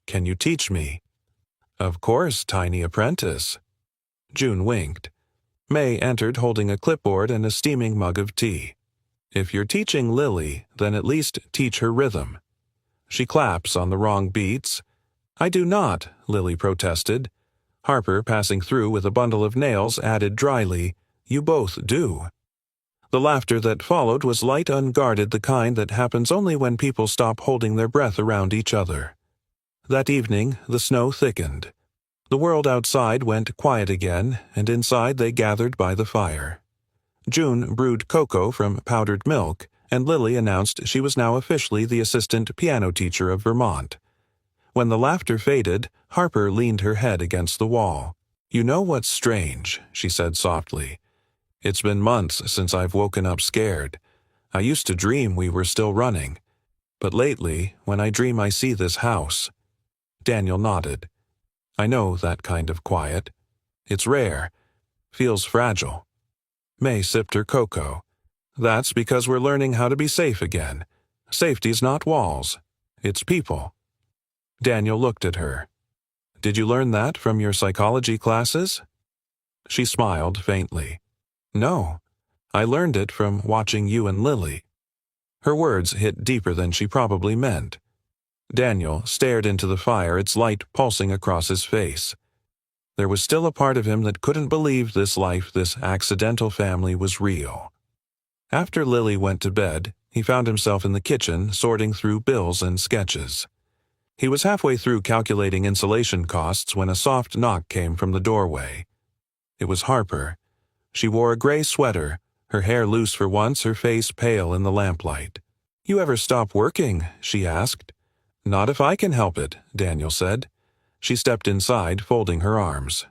"Can you teach me?" "Of course, tiny apprentice." June winked. May entered holding a clipboard and a steaming mug of tea. "If you're teaching Lily, then at least teach her rhythm. She claps on the wrong beats." "I do not," Lily protested. Harper, passing through with a bundle of nails, added dryly, "You both do." The laughter that followed was light, unguarded, the kind that happens only when people stop holding their breath around each other. That evening, the snow thickened. The world outside went quiet again, and inside they gathered by the fire. June brewed cocoa from powdered milk, and Lily announced she was now officially the assistant piano teacher of Vermont. When the laughter faded, Harper leaned her head against the wall. "You know what's strange," she said softly. "It's been months since I've woken up scared. I used to dream we were still running. But lately, when I dream I see this house." Daniel nodded. "I know that kind of quiet. It's rare. Feels fragile." May sipped her cocoa. "That's because we're learning how to be safe again. Safety's not walls. It's people." Daniel looked at her. "Did you learn that from your psychology classes?" She smiled faintly. "No, I learned it from watching you and Lily." Her words hit deeper than she probably meant. Daniel stared into the fire, its light pulsing across his face. There was still a part of him that couldn't believe this life, this accidental family, was real. After Lily went to bed, he found himself in the kitchen, sorting through bills and sketches. He was halfway through calculating insulation costs when a soft knock came from the doorway. It was Harper. She wore a gray sweater, her hair loose for once, her face pale in the lamplight. "You ever stop working?" she asked. Not if I can help it, Daniel said. She stepped inside, folding her arms.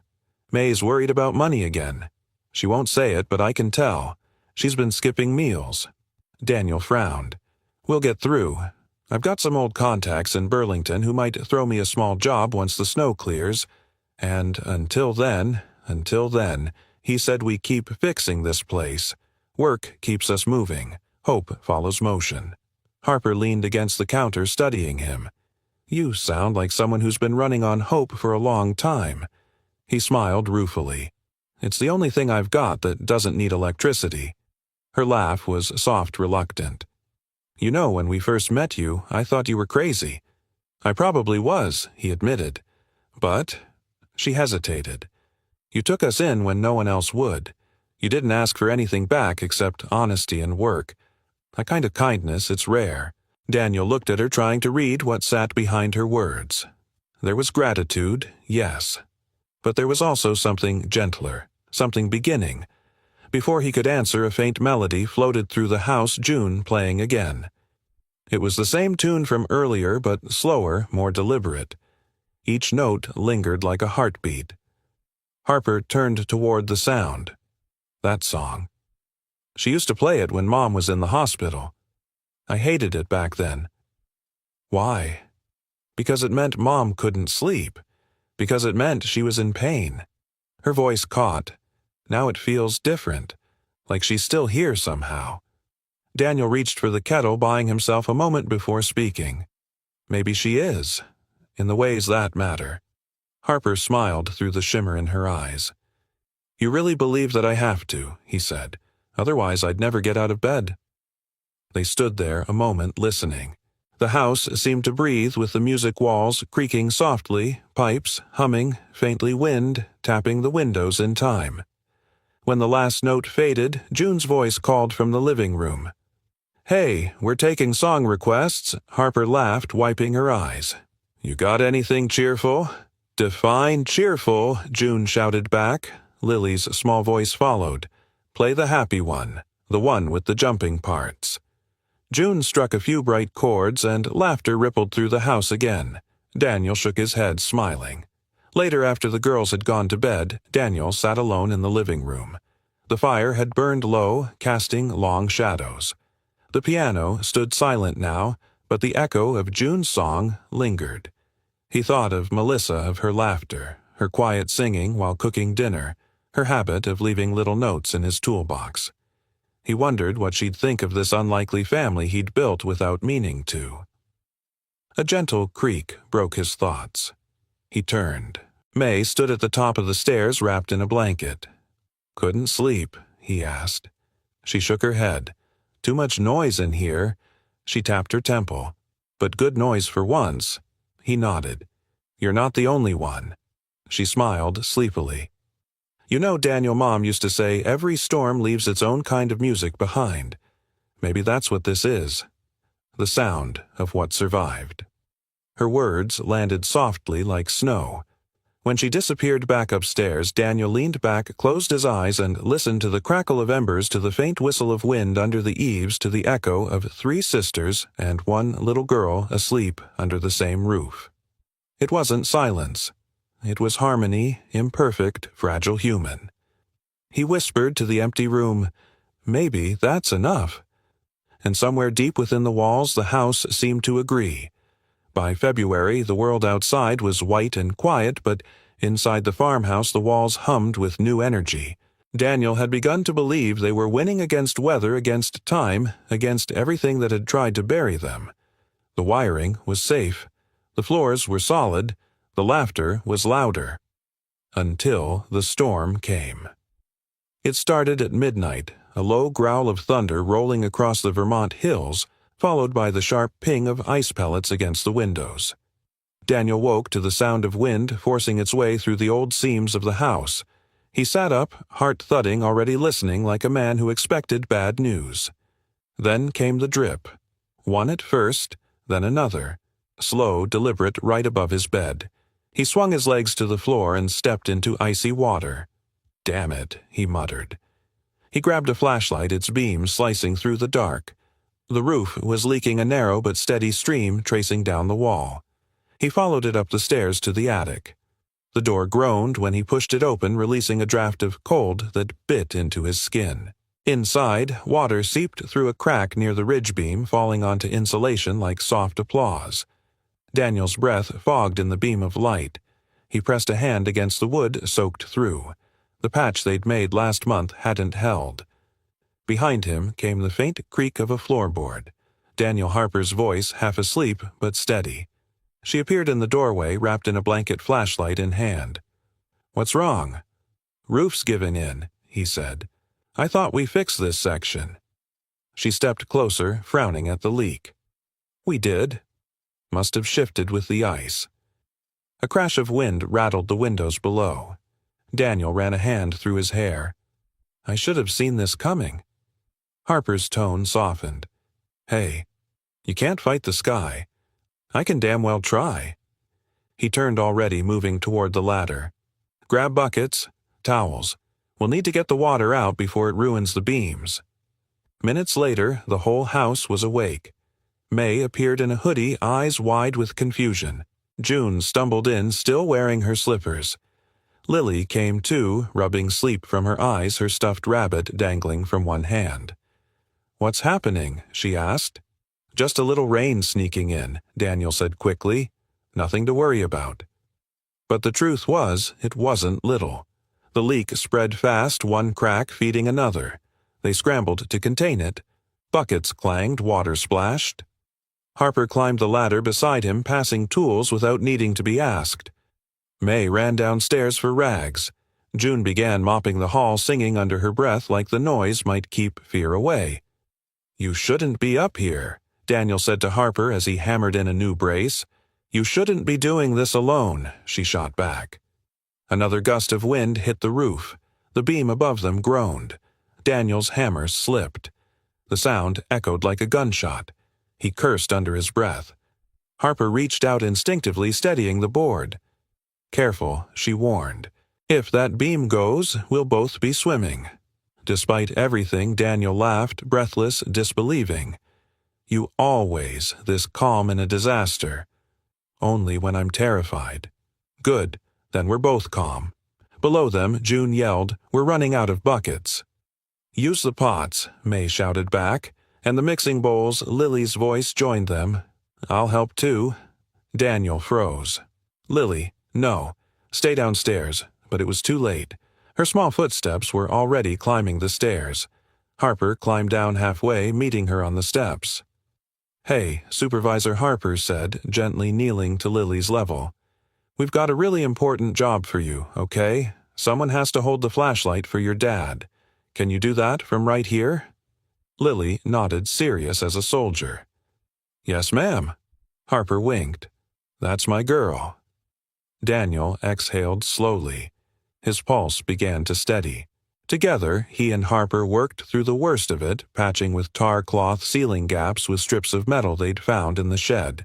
May's worried about money again. She won't say it, but I can tell. She's been skipping meals. Daniel frowned. We'll get through. I've got some old contacts in Burlington who might throw me a small job once the snow clears. And until then, he said we keep fixing this place. Work keeps us moving. Hope follows motion. Harper leaned against the counter studying him. You sound like someone who's been running on hope for a long time. He smiled ruefully. It's the only thing I've got that doesn't need electricity. Her laugh was soft, reluctant. You know, when we first met you, I thought you were crazy. I probably was, he admitted. But... She hesitated. You took us in when no one else would. You didn't ask for anything back except honesty and work. A kind of kindness, it's rare. Daniel looked at her, trying to read what sat behind her words. There was gratitude, yes. But there was also something gentler, something beginning. Before he could answer, a faint melody floated through the house, June playing again. It was the same tune from earlier, but slower, more deliberate. Each note lingered like a heartbeat. Harper turned toward the sound. That song. She used to play it when Mom was in the hospital. I hated it back then. Why? Because it meant Mom couldn't sleep. Because it meant she was in pain. Her voice caught. Now it feels different, like she's still here somehow. Daniel reached for the kettle, buying himself a moment before speaking. Maybe she is, in the ways that matter. Harper smiled through the shimmer in her eyes. You really believe that I have to, he said. Otherwise I'd never get out of bed. They stood there a moment listening. The house seemed to breathe with the music walls creaking softly, pipes humming, faintly wind tapping the windows in time. When the last note faded, June's voice called from the living room. Hey, we're taking song requests, Harper laughed, wiping her eyes. You got anything cheerful? Define cheerful, June shouted back. Lily's small voice followed. Play the happy one, the one with the jumping parts. June struck a few bright chords, and laughter rippled through the house again. Daniel shook his head, smiling. Later, after the girls had gone to bed, Daniel sat alone in the living room. The fire had burned low, casting long shadows. The piano stood silent now, but the echo of June's song lingered. He thought of Melissa, of her laughter, her quiet singing while cooking dinner, her habit of leaving little notes in his toolbox. He wondered what she'd think of this unlikely family he'd built without meaning to. A gentle creak broke his thoughts. He turned. May stood at the top of the stairs, wrapped in a blanket. Couldn't sleep, he asked. She shook her head. Too much noise in here. She tapped her temple. But good noise for once. He nodded. You're not the only one. She smiled sleepily. You know, Daniel, Mom used to say every storm leaves its own kind of music behind. Maybe that's what this is. The sound of what survived. Her words landed softly like snow. When she disappeared back upstairs, Daniel leaned back, closed his eyes, and listened to the crackle of embers, to the faint whistle of wind under the eaves, to the echo of 3 sisters and 1 little girl asleep under the same roof. It wasn't silence. It was harmony, imperfect, fragile human. He whispered to the empty room, maybe that's enough. And somewhere deep within the walls, the house seemed to agree. By February, the world outside was white and quiet, but inside the farmhouse the walls hummed with new energy. Daniel had begun to believe they were winning against weather, against time, against everything that had tried to bury them. The wiring was safe. The floors were solid. The laughter was louder. Until the storm came. It started at midnight, a low growl of thunder rolling across the Vermont hills, followed by the sharp ping of ice pellets against the windows. Daniel woke to the sound of wind forcing its way through the old seams of the house. He sat up, heart thudding, already listening like a man who expected bad news. Then came the drip. One at first, then another. Slow, deliberate, right above his bed. He swung his legs to the floor and stepped into icy water. Damn it, he muttered. He grabbed a flashlight, its beam slicing through the dark. The roof was leaking a narrow but steady stream tracing down the wall. He followed it up the stairs to the attic. The door groaned when he pushed it open, releasing a draft of cold that bit into his skin. Inside, water seeped through a crack near the ridge beam, falling onto insulation like soft applause. Daniel's breath fogged in the beam of light. He pressed a hand against the wood, soaked through. The patch they'd made last month hadn't held. Behind him came the faint creak of a floorboard. Daniel Harper's voice, half asleep but steady. She appeared in the doorway, wrapped in a blanket, flashlight in hand. "What's wrong?" "Roof's giving in," he said. "I thought we fixed this section." She stepped closer, frowning at the leak. "We did. Must have shifted with the ice." A crash of wind rattled the windows below. Daniel ran a hand through his hair. "I should have seen this coming." Harper's tone softened. "Hey, you can't fight the sky. I can damn well try." He turned, already moving toward the ladder. "Grab buckets, towels. We'll need to get the water out before it ruins the beams." Minutes later, the whole house was awake. May appeared in a hoodie, eyes wide with confusion. June stumbled in, still wearing her slippers. Lily came too, rubbing sleep from her eyes, her stuffed rabbit dangling from one hand. "What's happening?" she asked. "Just a little rain sneaking in," Daniel said quickly. "Nothing to worry about." But the truth was, it wasn't little. The leak spread fast, one crack feeding another. They scrambled to contain it. Buckets clanged, water splashed. Harper climbed the ladder beside him, passing tools without needing to be asked. May ran downstairs for rags. June began mopping the hall, singing under her breath like the noise might keep fear away. "You shouldn't be up here," Daniel said to Harper as he hammered in a new brace. "You shouldn't be doing this alone," she shot back. Another gust of wind hit the roof. The beam above them groaned. Daniel's hammer slipped. The sound echoed like a gunshot. He cursed under his breath. Harper reached out instinctively, steadying the board. "Careful," she warned. "If that beam goes, we'll both be swimming." Despite everything, Daniel laughed, breathless, disbelieving. "You always this calm in a disaster." "Only when I'm terrified." "Good, then we're both calm." Below them, June yelled, "We're running out of buckets." "Use the pots," May shouted back, and the mixing bowls, Lily's voice joined them. "I'll help too." Daniel froze. "Lily, no. Stay downstairs." But it was too late. Her small footsteps were already climbing the stairs. Harper climbed down halfway, meeting her on the steps. "Hey," Supervisor Harper said, gently kneeling to Lily's level. "We've got a really important job for you, okay? Someone has to hold the flashlight for your dad. Can you do that from right here?" Lily nodded, serious as a soldier. "Yes, ma'am." Harper winked. "That's my girl." Daniel exhaled slowly. His pulse began to steady. Together, he and Harper worked through the worst of it, patching with tar cloth ceiling gaps with strips of metal they'd found in the shed.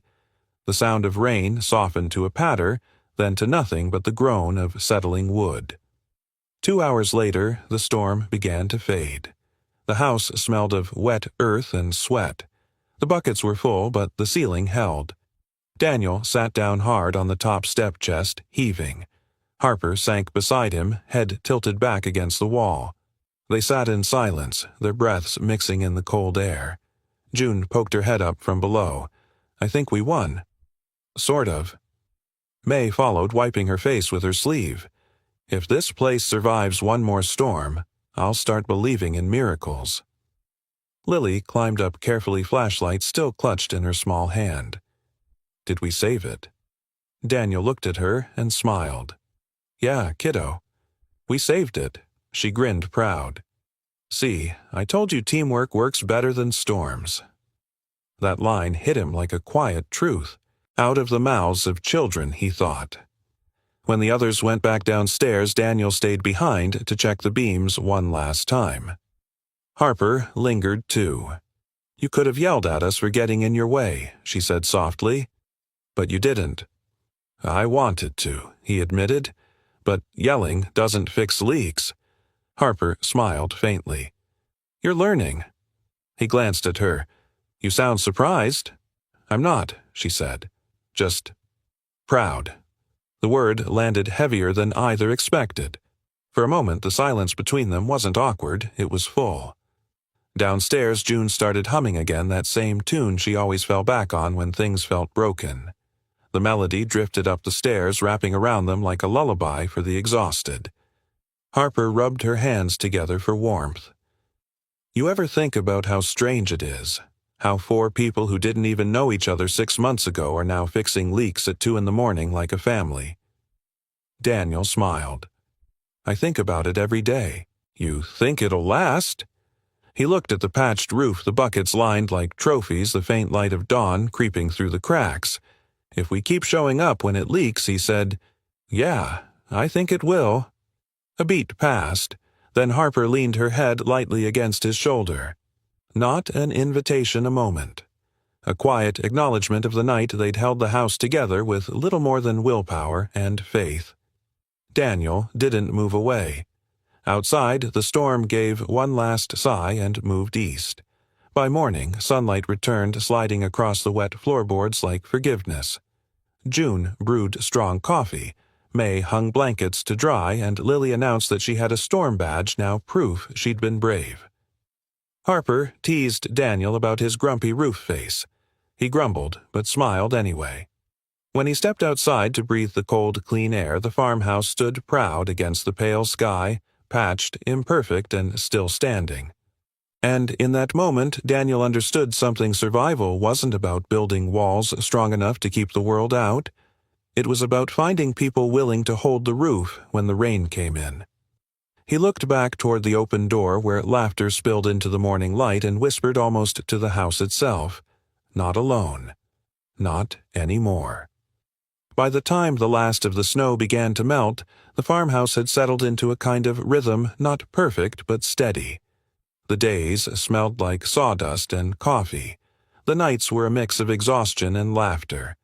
The sound of rain softened to a patter, then to nothing but the groan of settling wood. 2 hours later, the storm began to fade. The house smelled of wet earth and sweat. The buckets were full, but the ceiling held. Daniel sat down hard on the top step chest, heaving. Harper sank beside him, head tilted back against the wall. They sat in silence, their breaths mixing in the cold air. June poked her head up from below. "I think we won." "Sort of." May followed, wiping her face with her sleeve. "If this place survives one more storm, I'll start believing in miracles." Lily climbed up carefully, flashlight still clutched in her small hand. "Did we save it?" Daniel looked at her and smiled. "Yeah, kiddo. We saved it." She grinned proud. "See, I told you teamwork works better than storms." That line hit him like a quiet truth. Out of the mouths of children, he thought. When the others went back downstairs, Daniel stayed behind to check the beams one last time. Harper lingered too. "You could have yelled at us for getting in your way," she said softly. "But you didn't." "I wanted to," he admitted. "But yelling doesn't fix leaks." Harper smiled faintly. "You're learning." He glanced at her. You sound surprised. I'm not, she said. Just proud. The word landed heavier than either expected. For a moment, the silence between them wasn't awkward, it was full. Downstairs, June started humming again that same tune she always fell back on when things felt broken. The melody drifted up the stairs, wrapping around them like a lullaby for the exhausted. Harper rubbed her hands together for warmth. You ever think about how strange it is? How 4 people who didn't even know each other 6 months ago are now fixing leaks at 2 a.m. like a family. Daniel smiled. I think about it every day. You think it'll last? He looked at the patched roof, the buckets lined like trophies, the faint light of dawn creeping through the cracks. If we keep showing up when it leaks, he said, yeah, I think it will. A beat passed. Then Harper leaned her head lightly against his shoulder. Not an invitation a moment. A quiet acknowledgement of the night they'd held the house together with little more than willpower and faith. Daniel didn't move away. Outside, the storm gave one last sigh and moved east. By morning, sunlight returned, sliding across the wet floorboards like forgiveness. June brewed strong coffee. May hung blankets to dry, and Lily announced that she had a storm badge, now proof she'd been brave. Harper teased Daniel about his grumpy roof face. He grumbled, but smiled anyway. When he stepped outside to breathe the cold, clean air, the farmhouse stood proud against the pale sky, patched, imperfect, and still standing. And in that moment, Daniel understood something. Survival wasn't about building walls strong enough to keep the world out. It was about finding people willing to hold the roof when the rain came in. He looked back toward the open door where laughter spilled into the morning light and whispered almost to the house itself, not alone. Not anymore. By the time the last of the snow began to melt, the farmhouse had settled into a kind of rhythm, not perfect but steady. The days smelled like sawdust and coffee. The nights were a mix of exhaustion and laughter.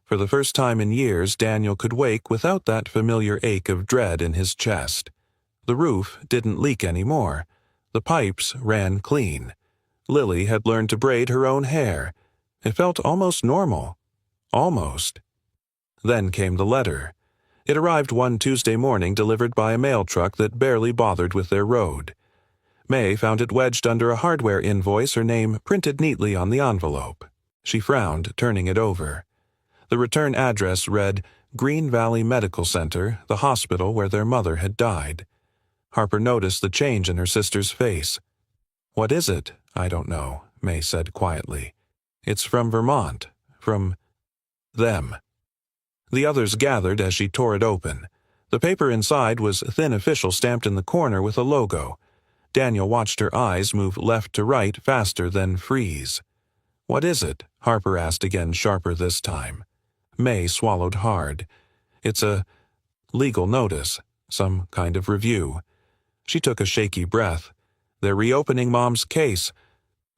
For the first time in years, Daniel could wake without that familiar ache of dread in his chest. The roof didn't leak anymore. The pipes ran clean. Lily had learned to braid her own hair. It felt almost normal. Almost. Then came the letter. It arrived one Tuesday morning, delivered by a mail truck that barely bothered with their road. May found it wedged under a hardware invoice, her name printed neatly on the envelope. She frowned, turning it over. The return address read, Green Valley Medical Center, the hospital where their mother had died. Harper noticed the change in her sister's face. What is it? I don't know, May said quietly. It's from Vermont. From them. The others gathered as she tore it open. The paper inside was thin official stamped in the corner with a logo. Daniel watched her eyes move left to right faster than freeze. What is it? Harper asked again, sharper this time. May swallowed hard. It's a legal notice, some kind of review. She took a shaky breath. They're reopening Mom's case.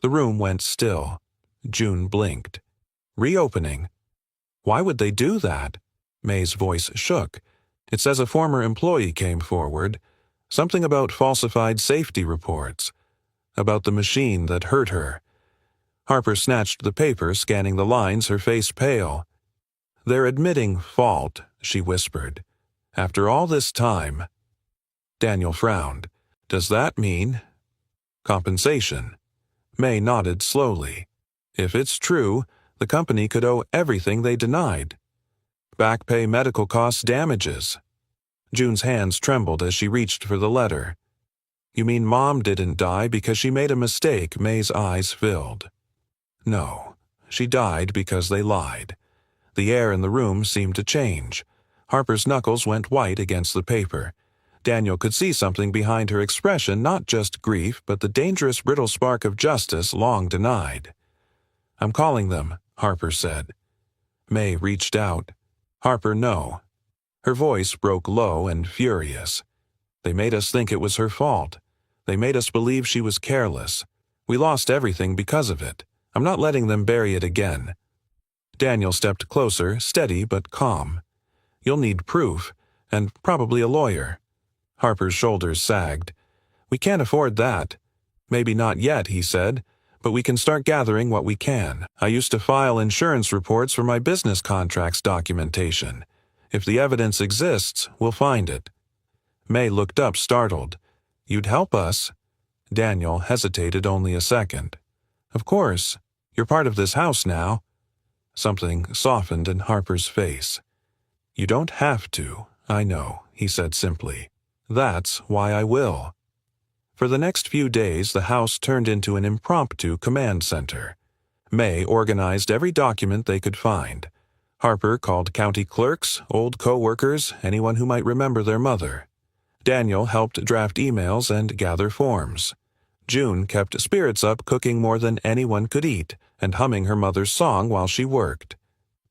The room went still. June blinked. Reopening? Why would they do that? May's voice shook. It says a former employee came forward. Something about falsified safety reports. About the machine that hurt her. Harper snatched the paper, scanning the lines, her face pale. They're admitting fault, she whispered. After all this time. Daniel frowned. Does that mean compensation? May nodded slowly. If it's true, the company could owe everything they denied. Back pay, medical costs, damages. June's hands trembled as she reached for the letter. You mean Mom didn't die because she made a mistake? May's eyes filled. No, she died because they lied. The air in the room seemed to change. Harper's knuckles went white against the paper. Daniel could see something behind her expression, not just grief, but the dangerous brittle spark of justice long denied. I'm calling them, Harper said. May reached out. Harper, no. Her voice broke low and furious. They made us think it was her fault. They made us believe she was careless. We lost everything because of it. I'm not letting them bury it again. Daniel stepped closer, steady but calm. You'll need proof, and probably a lawyer. Harper's shoulders sagged. We can't afford that. Maybe not yet, he said, but we can start gathering what we can. I used to file insurance reports for my business contracts documentation. If the evidence exists, we'll find it." May looked up, startled. "You'd help us?" Daniel hesitated only a second. "Of course. You're part of this house now." Something softened in Harper's face. "You don't have to, I know," he said simply. "That's why I will." For the next few days, the house turned into an impromptu command center. May organized every document they could find. Harper called county clerks, old co-workers, anyone who might remember their mother. Daniel helped draft emails and gather forms. June kept spirits up, cooking more than anyone could eat and humming her mother's song while she worked.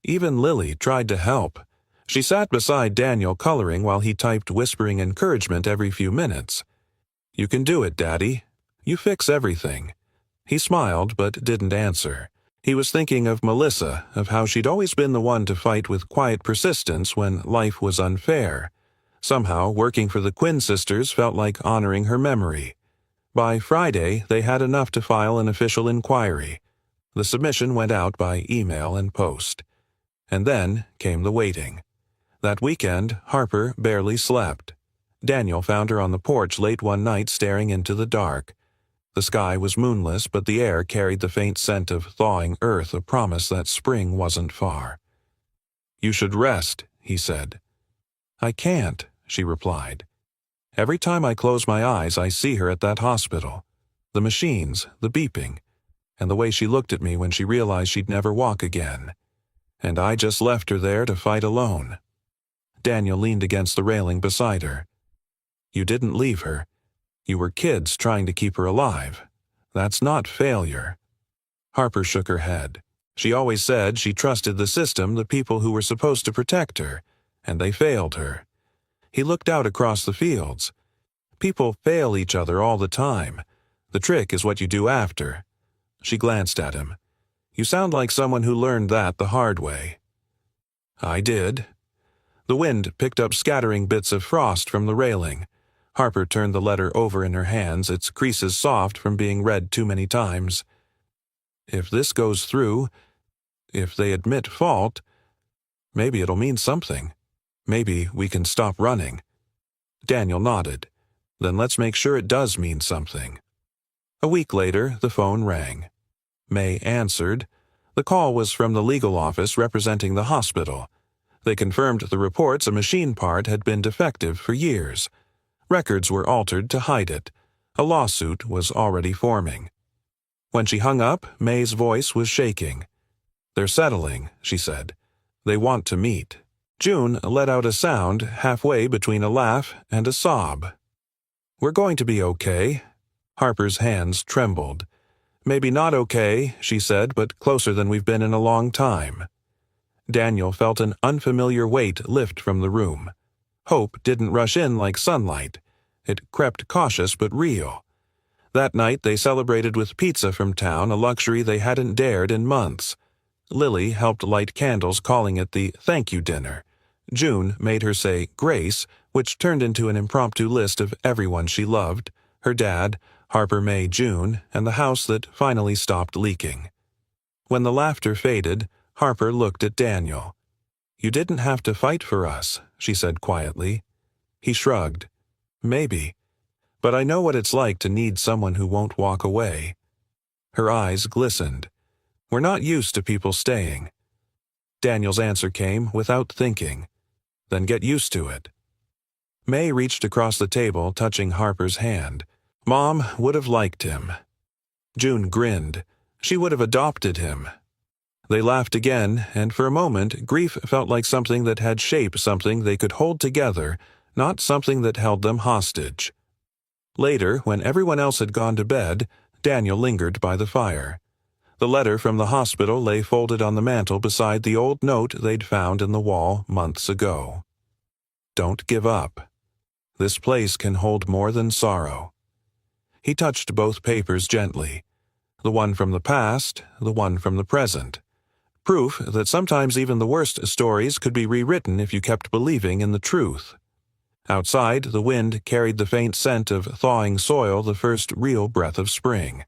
Even Lily tried to help. She sat beside Daniel coloring while he typed, whispering encouragement every few minutes. "You can do it, Daddy. You fix everything." He smiled but didn't answer. He was thinking of Melissa, of how she'd always been the one to fight with quiet persistence when life was unfair. Somehow, working for the Quinn sisters felt like honoring her memory. By Friday, they had enough to file an official inquiry. The submission went out by email and post. And then came the waiting. That weekend, Harper barely slept. Daniel found her on the porch late one night staring into the dark. The sky was moonless, but the air carried the faint scent of thawing earth, a promise that spring wasn't far. "You should rest," he said. "I can't," she replied. "Every time I close my eyes, I see her at that hospital. The machines, the beeping, and the way she looked at me when she realized she'd never walk again. And I just left her there to fight alone." Daniel leaned against the railing beside her. "You didn't leave her. You were kids trying to keep her alive. That's not failure." Harper shook her head. She always said she trusted the system, the people who were supposed to protect her, and they failed her. He looked out across the fields. "People fail each other all the time. The trick is what you do after." She glanced at him. "You sound like someone who learned that the hard way." "I did." The wind picked up scattering bits of frost from the railing. Harper turned the letter over in her hands, its creases soft from being read too many times. "If this goes through, if they admit fault, maybe it'll mean something. Maybe we can stop running." Daniel nodded. "Then let's make sure it does mean something." A week later, the phone rang. May answered. The call was from the legal office representing the hospital. They confirmed the reports a machine part had been defective for years. Records were altered to hide it. A lawsuit was already forming. When she hung up, May's voice was shaking. "They're settling," she said. "They want to meet." June let out a sound halfway between a laugh and a sob. "We're going to be okay." Harper's hands trembled. "Maybe not okay," she said, "but closer than we've been in a long time." Daniel felt an unfamiliar weight lift from the room. Hope didn't rush in like sunlight. It crept cautious but real. That night they celebrated with pizza from town, a luxury they hadn't dared in months. Lily helped light candles, calling it the thank you dinner. June made her say grace, which turned into an impromptu list of everyone she loved, her dad, Harper, May, June, and the house that finally stopped leaking. When the laughter faded, Harper looked at Daniel. "You didn't have to fight for us," she said quietly. He shrugged. "Maybe. But I know what it's like to need someone who won't walk away." Her eyes glistened. "We're not used to people staying." Daniel's answer came without thinking. "Then get used to it." May reached across the table, touching Harper's hand. "Mom would have liked him." June grinned. She would have adopted him. They laughed again, and for a moment, grief felt like something that had shape, something they could hold together, not something that held them hostage. Later, when everyone else had gone to bed, Daniel lingered by the fire. The letter from the hospital lay folded on the mantel beside the old note they'd found in the wall months ago. "Don't give up. This place can hold more than sorrow." He touched both papers gently. The one from the past, the one from the present. Proof that sometimes even the worst stories could be rewritten if you kept believing in the truth. Outside, the wind carried the faint scent of thawing soil, the first real breath of spring.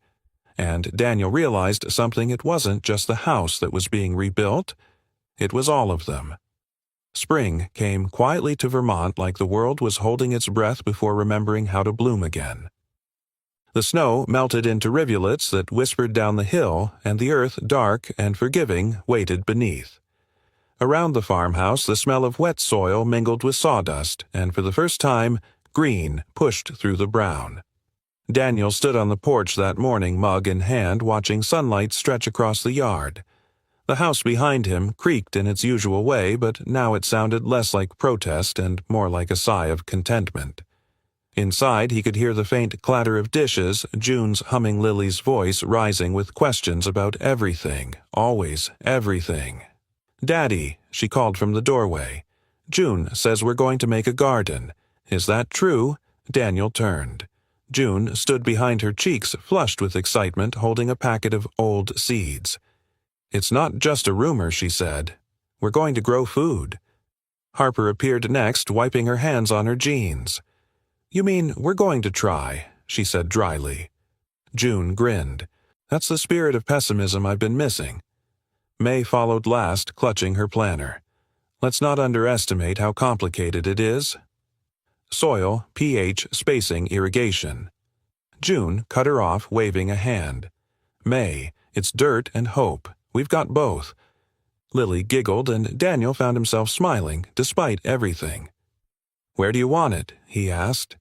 and Daniel realized something. It wasn't just the house that was being rebuilt, it was all of them. Spring came quietly to Vermont like the world was holding its breath before remembering how to bloom again. The snow melted into rivulets that whispered down the hill, and the earth, dark and forgiving, waited beneath. Around the farmhouse, the smell of wet soil mingled with sawdust, and for the first time, green pushed through the brown. Daniel stood on the porch that morning, mug in hand, watching sunlight stretch across the yard. The house behind him creaked in its usual way, but now it sounded less like protest and more like a sigh of contentment. Inside, he could hear the faint clatter of dishes, June's humming Lily's voice rising with questions about everything, always everything. "Daddy," she called from the doorway. "June says we're going to make a garden. Is that true?" Daniel turned. June stood behind her, cheeks flushed with excitement, holding a packet of old seeds. "It's not just a rumor," she said. "We're going to grow food." Harper appeared next, wiping her hands on her jeans. "You mean we're going to try," she said dryly. June grinned. "That's the spirit of pessimism I've been missing." May followed last, clutching her planner. "Let's not underestimate how complicated it is." Soil, pH, spacing, irrigation. June cut her off, waving a hand. "May, it's dirt and hope. We've got both." Lily giggled, and Daniel found himself smiling, despite everything. "Where do you want it?" he asked.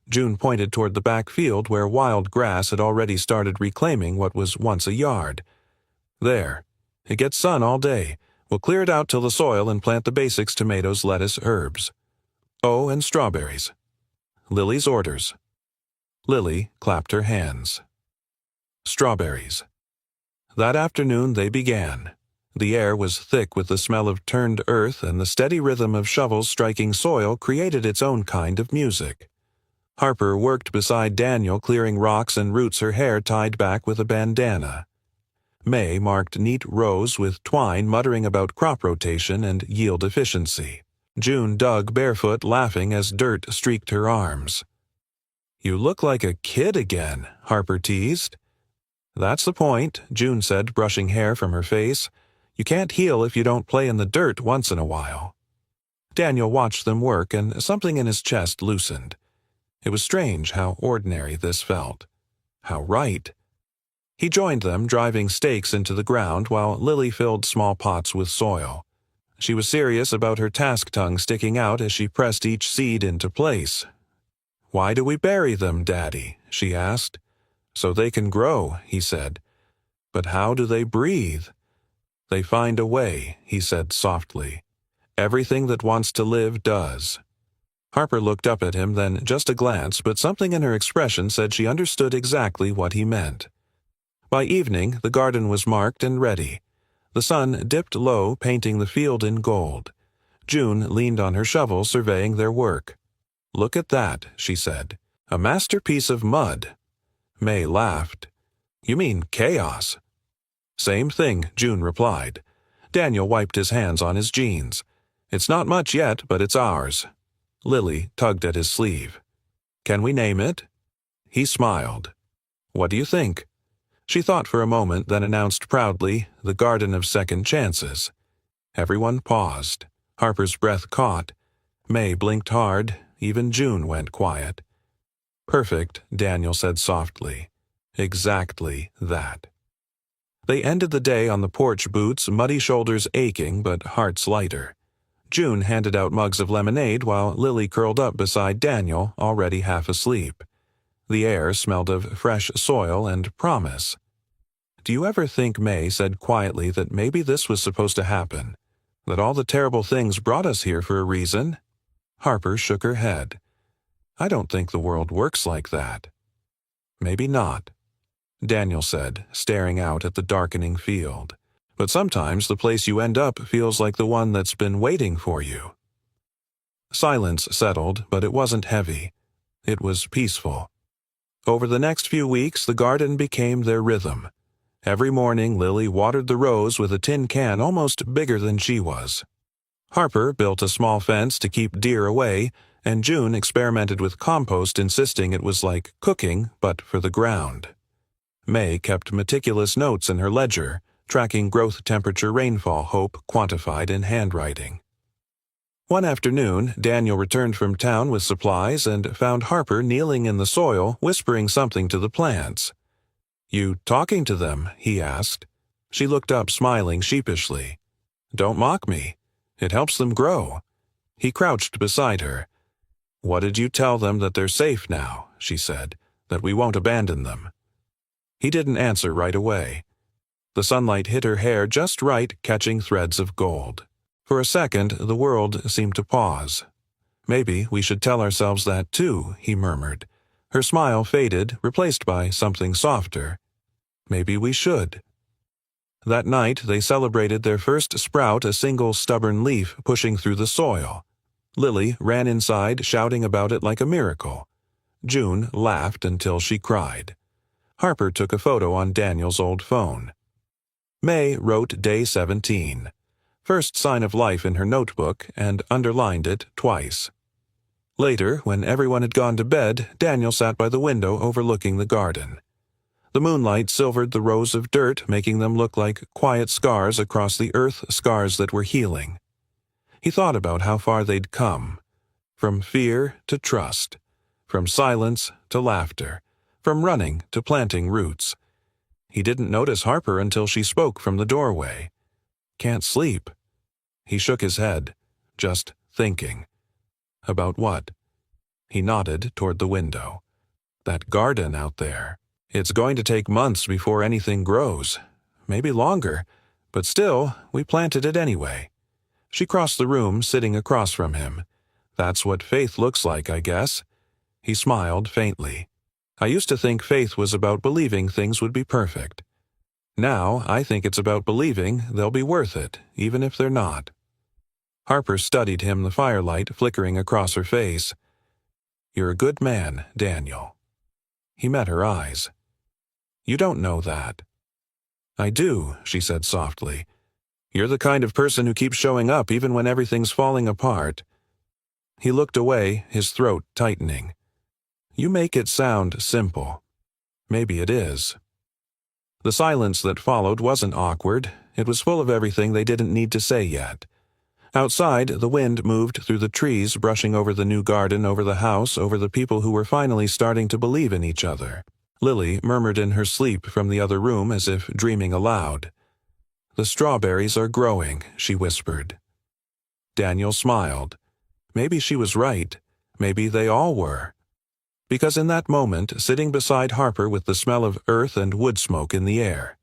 June pointed toward the back field where wild grass had already started reclaiming what was once a yard. "There. It gets sun all day. We'll clear it out till the soil and plant the basics: tomatoes, lettuce, herbs. Oh, and strawberries." Lily's orders. Lily clapped her hands. Strawberries. That afternoon they began. The air was thick with the smell of turned earth, and the steady rhythm of shovels striking soil created its own kind of music. Harper worked beside Daniel, clearing rocks and roots, her hair tied back with a bandana. May marked neat rows with twine, muttering about crop rotation and yield efficiency. June dug barefoot, laughing as dirt streaked her arms. "You look like a kid again," Harper teased. "That's the point," June said, brushing hair from her face. "You can't heal if you don't play in the dirt once in a while." Daniel watched them work, and something in his chest loosened. It was strange how ordinary this felt. How right. He joined them, driving stakes into the ground while Lily filled small pots with soil. She was serious about her task tongue sticking out as she pressed each seed into place. "Why do we bury them, Daddy?" she asked. "So they can grow," he said. "But how do they breathe?" "They find a way," he said softly. "Everything that wants to live does." Harper looked up at him, then just a glance, but something in her expression said she understood exactly what he meant. By evening, the garden was marked and ready. The sun dipped low, painting the field in gold. June leaned on her shovel, surveying their work. "Look at that," she said. "A masterpiece of mud." May laughed. "You mean chaos?" "Same thing," June replied. Daniel wiped his hands on his jeans. "It's not much yet, but it's ours." Lily tugged at his sleeve. "Can we name it?" He smiled. "What do you think?" She thought for a moment, then announced proudly, "The Garden of Second Chances." Everyone paused. Harper's breath caught. May blinked hard. Even June went quiet. "Perfect," Daniel said softly. "Exactly that." They ended the day on the porch, boots, muddy shoulders aching, but hearts lighter. June handed out mugs of lemonade while Lily curled up beside Daniel, already half asleep. The air smelled of fresh soil and promise. "Do you ever think," May said quietly, "that maybe this was supposed to happen? That all the terrible things brought us here for a reason?" Harper shook her head. "I don't think the world works like that." "Maybe not," Daniel said, staring out at the darkening field. "But sometimes the place you end up feels like the one that's been waiting for you." Silence settled, but it wasn't heavy. It was peaceful. Over the next few weeks, the garden became their rhythm. Every morning, Lily watered the rows with a tin can almost bigger than she was. Harper built a small fence to keep deer away, and June experimented with compost, insisting it was like cooking, but for the ground. May kept meticulous notes in her ledger, tracking growth temperature rainfall hope quantified in handwriting. One afternoon, Daniel returned from town with supplies and found Harper kneeling in the soil, whispering something to the plants. "You talking to them?" he asked. She looked up, smiling sheepishly. "Don't mock me. It helps them grow." He crouched beside her. "What did you tell them that they're safe now?" she said. "That we won't abandon them?" He didn't answer right away. The sunlight hit her hair just right, catching threads of gold. For a second, the world seemed to pause. "Maybe we should tell ourselves that too," he murmured. Her smile faded, replaced by something softer. "Maybe we should." That night, they celebrated their first sprout, a single stubborn leaf pushing through the soil. Lily ran inside, shouting about it like a miracle. June laughed until she cried. Harper took a photo on Daniel's old phone. May wrote day 17. First sign of life in her notebook, and underlined it twice. Later, when everyone had gone to bed, Daniel sat by the window overlooking the garden. The moonlight silvered the rows of dirt, making them look like quiet scars across the earth, scars that were healing. He thought about how far they'd come. From fear to trust. From silence to laughter. From running to planting roots. He didn't notice Harper until she spoke from the doorway. "Can't sleep." He shook his head, just thinking. "About what?" He nodded toward the window. "That garden out there. It's going to take months before anything grows. Maybe longer, but still, we planted it anyway." She crossed the room, sitting across from him. "That's what faith looks like, I guess." He smiled faintly. "I used to think faith was about believing things would be perfect. Now I think it's about believing they'll be worth it, even if they're not." Harper studied him, the firelight flickering across her face. "You're a good man, Daniel." He met her eyes. "You don't know that." "I do," she said softly. "You're the kind of person who keeps showing up even when everything's falling apart." He looked away, his throat tightening. "You make it sound simple. Maybe it is." The silence that followed wasn't awkward. It was full of everything they didn't need to say yet. Outside, the wind moved through the trees, brushing over the new garden, over the house, over the people who were finally starting to believe in each other. Lily murmured in her sleep from the other room as if dreaming aloud. "The strawberries are growing," she whispered. Daniel smiled. Maybe she was right. Maybe they all were. Because in that moment, sitting beside Harper with the smell of earth and wood smoke in the air,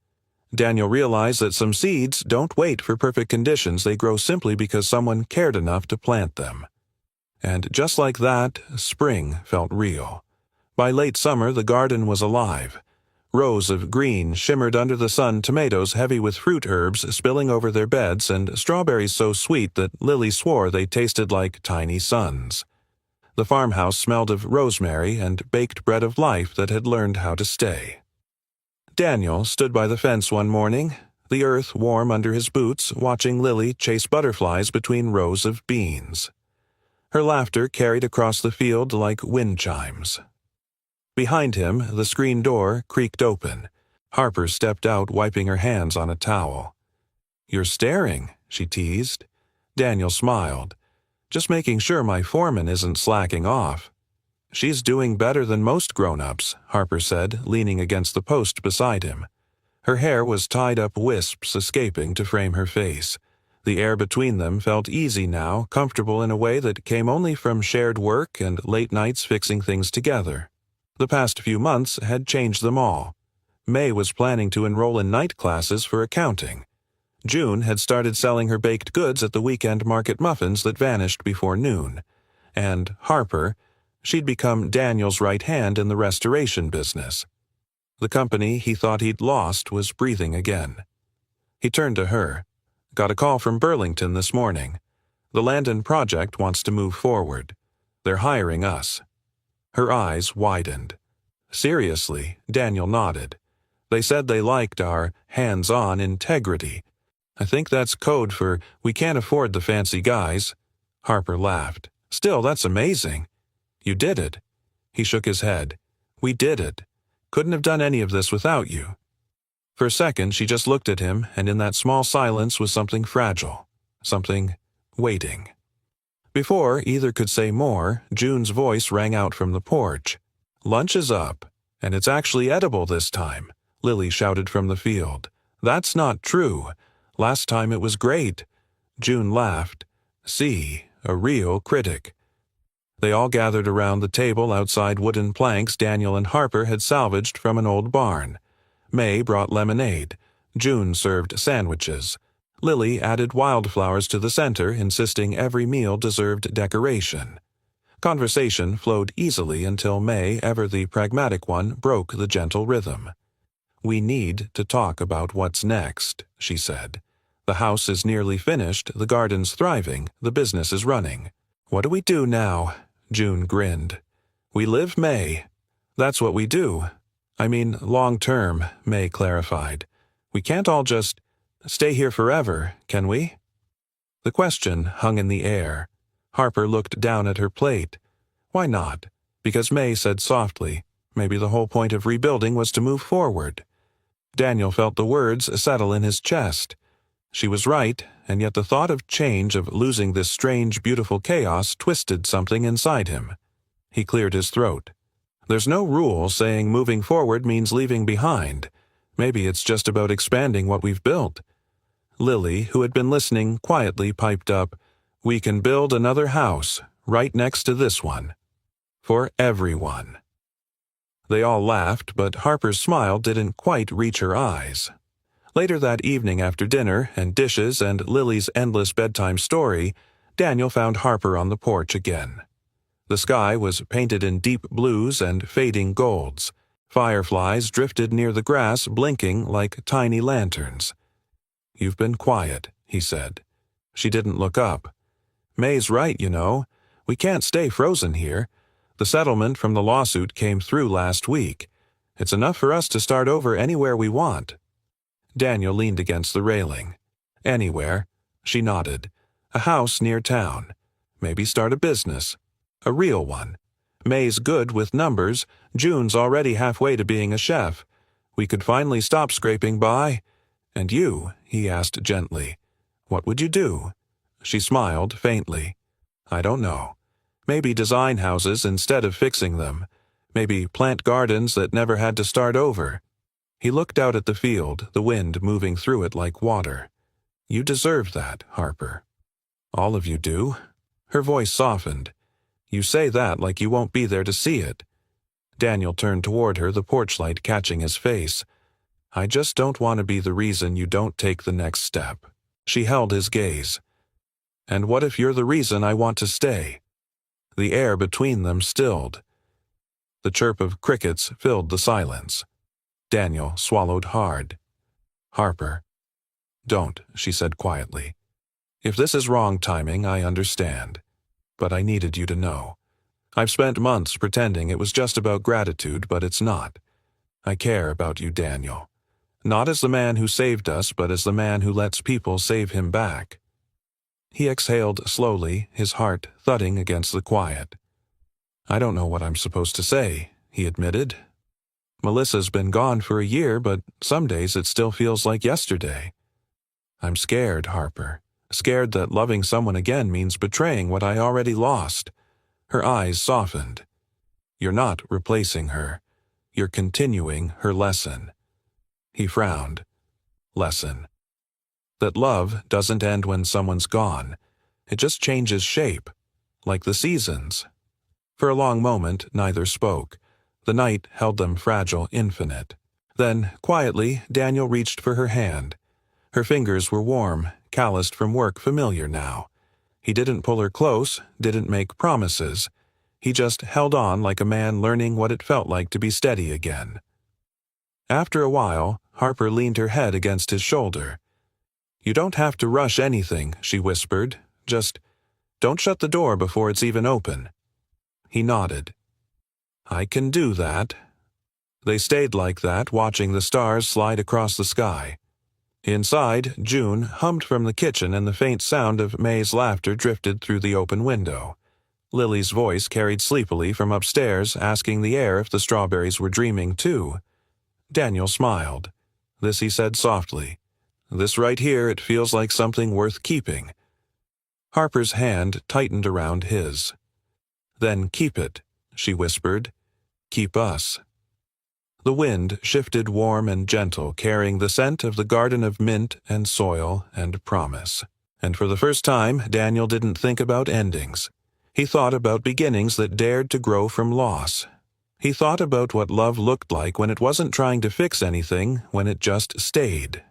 Daniel realized that some seeds don't wait for perfect conditions, they grow simply because someone cared enough to plant them. And just like that, spring felt real. By late summer, the garden was alive. Rows of green shimmered under the sun, tomatoes heavy with fruit herbs spilling over their beds, and strawberries so sweet that Lily swore they tasted like tiny suns. The farmhouse smelled of rosemary and baked bread of life that had learned how to stay. Daniel stood by the fence one morning, the earth warm under his boots, watching Lily chase butterflies between rows of beans. Her laughter carried across the field like wind chimes. Behind him, the screen door creaked open. Harper stepped out, wiping her hands on a towel. "You're staring," she teased. Daniel smiled. "Just making sure my foreman isn't slacking off." "She's doing better than most grown-ups," Harper said, leaning against the post beside him. Her hair was tied up wisps escaping to frame her face. The air between them felt easy now, comfortable in a way that came only from shared work and late nights fixing things together. The past few months had changed them all. May was planning to enroll in night classes for accounting. June had started selling her baked goods at the weekend market muffins that vanished before noon. And Harper, she'd become Daniel's right hand in the restoration business. The company he thought he'd lost was breathing again. He turned to her. "Got a call from Burlington this morning. The Landon project wants to move forward. They're hiring us." Her eyes widened. "Seriously?" Daniel nodded. "They said they liked our hands-on integrity. I think that's code for we can't afford the fancy guys." Harper laughed. "Still, that's amazing." "You did it." He shook his head. "We did it. Couldn't have done any of this without you." For a second, she just looked at him, and in that small silence was something fragile, something waiting. Before either could say more, June's voice rang out from the porch. "Lunch is up, and it's actually edible this time," Lily shouted from the field. "That's not true. Last time it was great." June laughed. "See, a real critic." They all gathered around the table outside wooden planks Daniel and Harper had salvaged from an old barn. May brought lemonade. June served sandwiches. Lily added wildflowers to the center, insisting every meal deserved decoration. Conversation flowed easily until May, ever the pragmatic one, broke the gentle rhythm. "We need to talk about what's next," she said. "The house is nearly finished, the garden's thriving, the business is running. What do we do now?" June grinned. "We live, May. That's what we do. I mean, long term," May clarified. "We can't all just stay here forever, can we?" The question hung in the air. Harper looked down at her plate. Why not? Because May said softly, maybe the whole point of rebuilding was to move forward. Daniel felt the words settle in his chest. She was right, and yet the thought of change, of losing this strange, beautiful chaos, twisted something inside him. He cleared his throat. "There's no rule saying moving forward means leaving behind. Maybe it's just about expanding what we've built." Lily, who had been listening, quietly piped up, "We can build another house, right next to this one. For everyone." They all laughed, but Harper's smile didn't quite reach her eyes. Later that evening after dinner and dishes and Lily's endless bedtime story, Daniel found Harper on the porch again. The sky was painted in deep blues and fading golds. Fireflies drifted near the grass, blinking like tiny lanterns. "You've been quiet," he said. She didn't look up. "May's right, you know. We can't stay frozen here. The settlement from the lawsuit came through last week. It's enough for us to start over anywhere we want." Daniel leaned against the railing. "Anywhere," she nodded. "A house near town. Maybe start a business. A real one. May's good with numbers. June's already halfway to being a chef. We could finally stop scraping by. And you," he asked gently, "what would you do?" She smiled faintly. "I don't know. Maybe design houses instead of fixing them. Maybe plant gardens that never had to start over." He looked out at the field, the wind moving through it like water. "You deserve that, Harper." "All of you do." Her voice softened. "You say that like you won't be there to see it." Daniel turned toward her, the porch light catching his face. "I just don't want to be the reason you don't take the next step." She held his gaze. "And what if you're the reason I want to stay?" The air between them stilled. The chirp of crickets filled the silence. Daniel swallowed hard. "Harper." "Don't," she said quietly. "If this is wrong timing, I understand. But I needed you to know. I've spent months pretending it was just about gratitude, but it's not. I care about you, Daniel. Not as the man who saved us, but as the man who lets people save him back." He exhaled slowly, his heart thudding against the quiet. "I don't know what I'm supposed to say," he admitted. "Melissa's been gone for a year, but some days it still feels like yesterday. I'm scared, Harper. Scared that loving someone again means betraying what I already lost." Her eyes softened. "You're not replacing her. You're continuing her lesson." He frowned. "Lesson. That love doesn't end when someone's gone. It just changes shape, like the seasons." For a long moment, neither spoke. The night held them fragile, infinite. Then, quietly, Daniel reached for her hand. Her fingers were warm, calloused from work, familiar now. He didn't pull her close, didn't make promises. He just held on like a man learning what it felt like to be steady again. After a while, Harper leaned her head against his shoulder. "You don't have to rush anything," she whispered. "Just don't shut the door before it's even open." He nodded. "I can do that." They stayed like that, watching the stars slide across the sky. Inside, June hummed from the kitchen and the faint sound of May's laughter drifted through the open window. Lily's voice carried sleepily from upstairs, asking the air if the strawberries were dreaming too. Daniel smiled. This he said softly. This right here, it feels like something worth keeping. Harper's hand tightened around his. Then keep it, she whispered. Keep us. The wind shifted warm and gentle, carrying the scent of the garden of mint and soil and promise. And for the first time, Daniel didn't think about endings. He thought about beginnings that dared to grow from loss. He thought about what love looked like when it wasn't trying to fix anything, when it just stayed.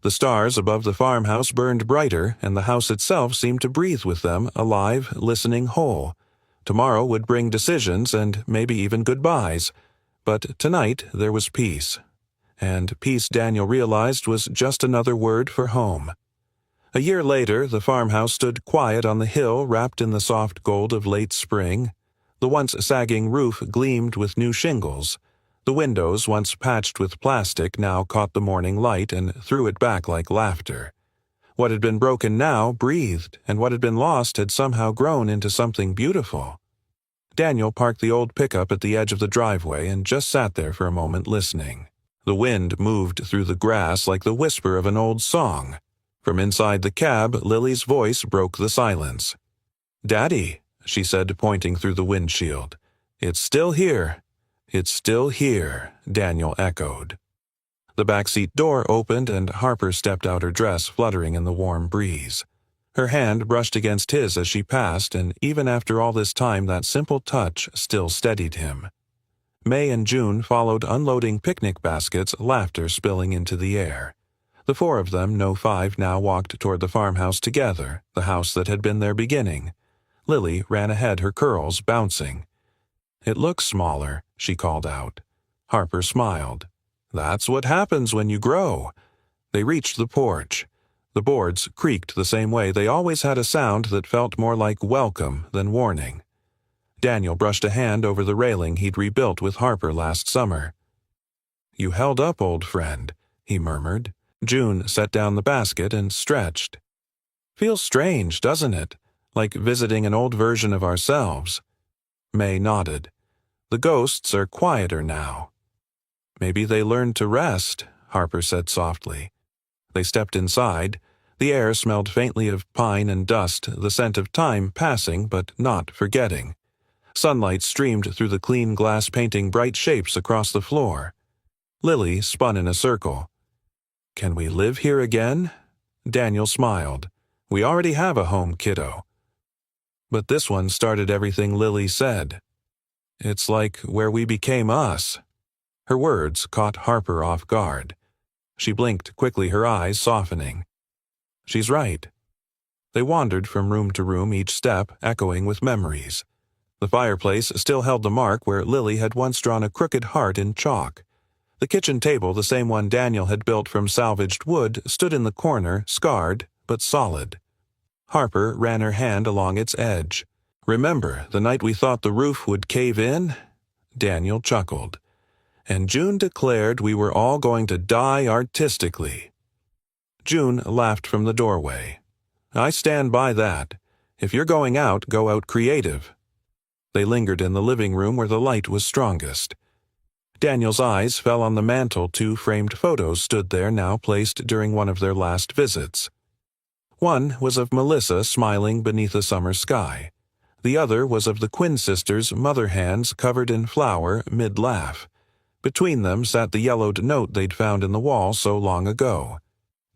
The stars above the farmhouse burned brighter, and the house itself seemed to breathe with them, alive, listening, whole. Tomorrow would bring decisions and maybe even goodbyes. But tonight there was peace. And peace, Daniel realized, was just another word for home. A year later, the farmhouse stood quiet on the hill, wrapped in the soft gold of late spring. The once sagging roof gleamed with new shingles. The windows, once patched with plastic, now caught the morning light and threw it back like laughter. What had been broken now breathed, and what had been lost had somehow grown into something beautiful. Daniel parked the old pickup at the edge of the driveway and just sat there for a moment listening. The wind moved through the grass like the whisper of an old song. From inside the cab, Lily's voice broke the silence. "Daddy," she said, pointing through the windshield. "It's still here." "It's still here," Daniel echoed. The backseat door opened and Harper stepped out, her dress fluttering in the warm breeze. Her hand brushed against his as she passed, and even after all this time that simple touch still steadied him. May and June followed, unloading picnic baskets, laughter spilling into the air. The four of them, no five, now walked toward the farmhouse together, the house that had been their beginning. Lily ran ahead, her curls bouncing. "It looks smaller," she called out. Harper smiled. "That's what happens when you grow." They reached the porch. The boards creaked the same way. They always had a sound that felt more like welcome than warning. Daniel brushed a hand over the railing he'd rebuilt with Harper last summer. "You held up, old friend," he murmured. June set down the basket and stretched. "Feels strange, doesn't it? Like visiting an old version of ourselves." May nodded. "The ghosts are quieter now." "Maybe they learned to rest," Harper said softly. They stepped inside. The air smelled faintly of pine and dust, the scent of time passing but not forgetting. Sunlight streamed through the clean glass, painting bright shapes across the floor. Lily spun in a circle. "Can we live here again?" Daniel smiled. "We already have a home, kiddo." But this one started everything Lily said. "It's like where we became us." Her words caught Harper off guard. She blinked quickly, her eyes softening. "She's right." They wandered from room to room, each step echoing with memories. The fireplace still held the mark where Lily had once drawn a crooked heart in chalk. The kitchen table, the same one Daniel had built from salvaged wood, stood in the corner, scarred but solid. Harper ran her hand along its edge. "Remember the night we thought the roof would cave in?" Daniel chuckled. "And June declared we were all going to die artistically." June laughed from the doorway. "I stand by that. If you're going out, go out creative." They lingered in the living room where the light was strongest. Daniel's eyes fell on the mantel. 2 framed photos stood there, now placed during one of their last visits. One was of Melissa smiling beneath a summer sky. The other was of the Quinn sisters, mother hands covered in flour, mid-laugh. Between them sat the yellowed note they'd found in the wall so long ago.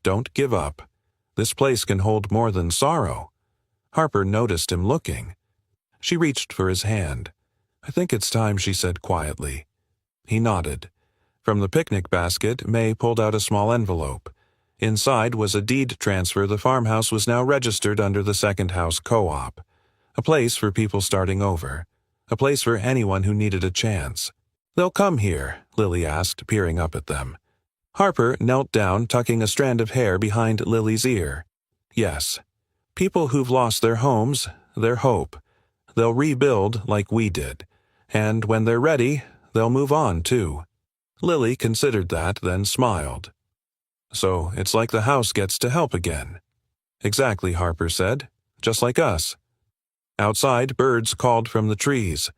"Don't give up. This place can hold more than sorrow." Harper noticed him looking. She reached for his hand. "I think it's time," she said quietly. He nodded. From the picnic basket, May pulled out a small envelope. Inside was a deed transfer. The farmhouse was now registered under the Second House Co-op. A place for people starting over. A place for anyone who needed a chance. "They'll come here?" Lily asked, peering up at them. Harper knelt down, tucking a strand of hair behind Lily's ear. "Yes. People who've lost their homes, their hope. They'll rebuild like we did. And when they're ready, they'll move on, too." Lily considered that, then smiled. "So it's like the house gets to help again." "Exactly," Harper said. "Just like us." Outside, birds called from the trees.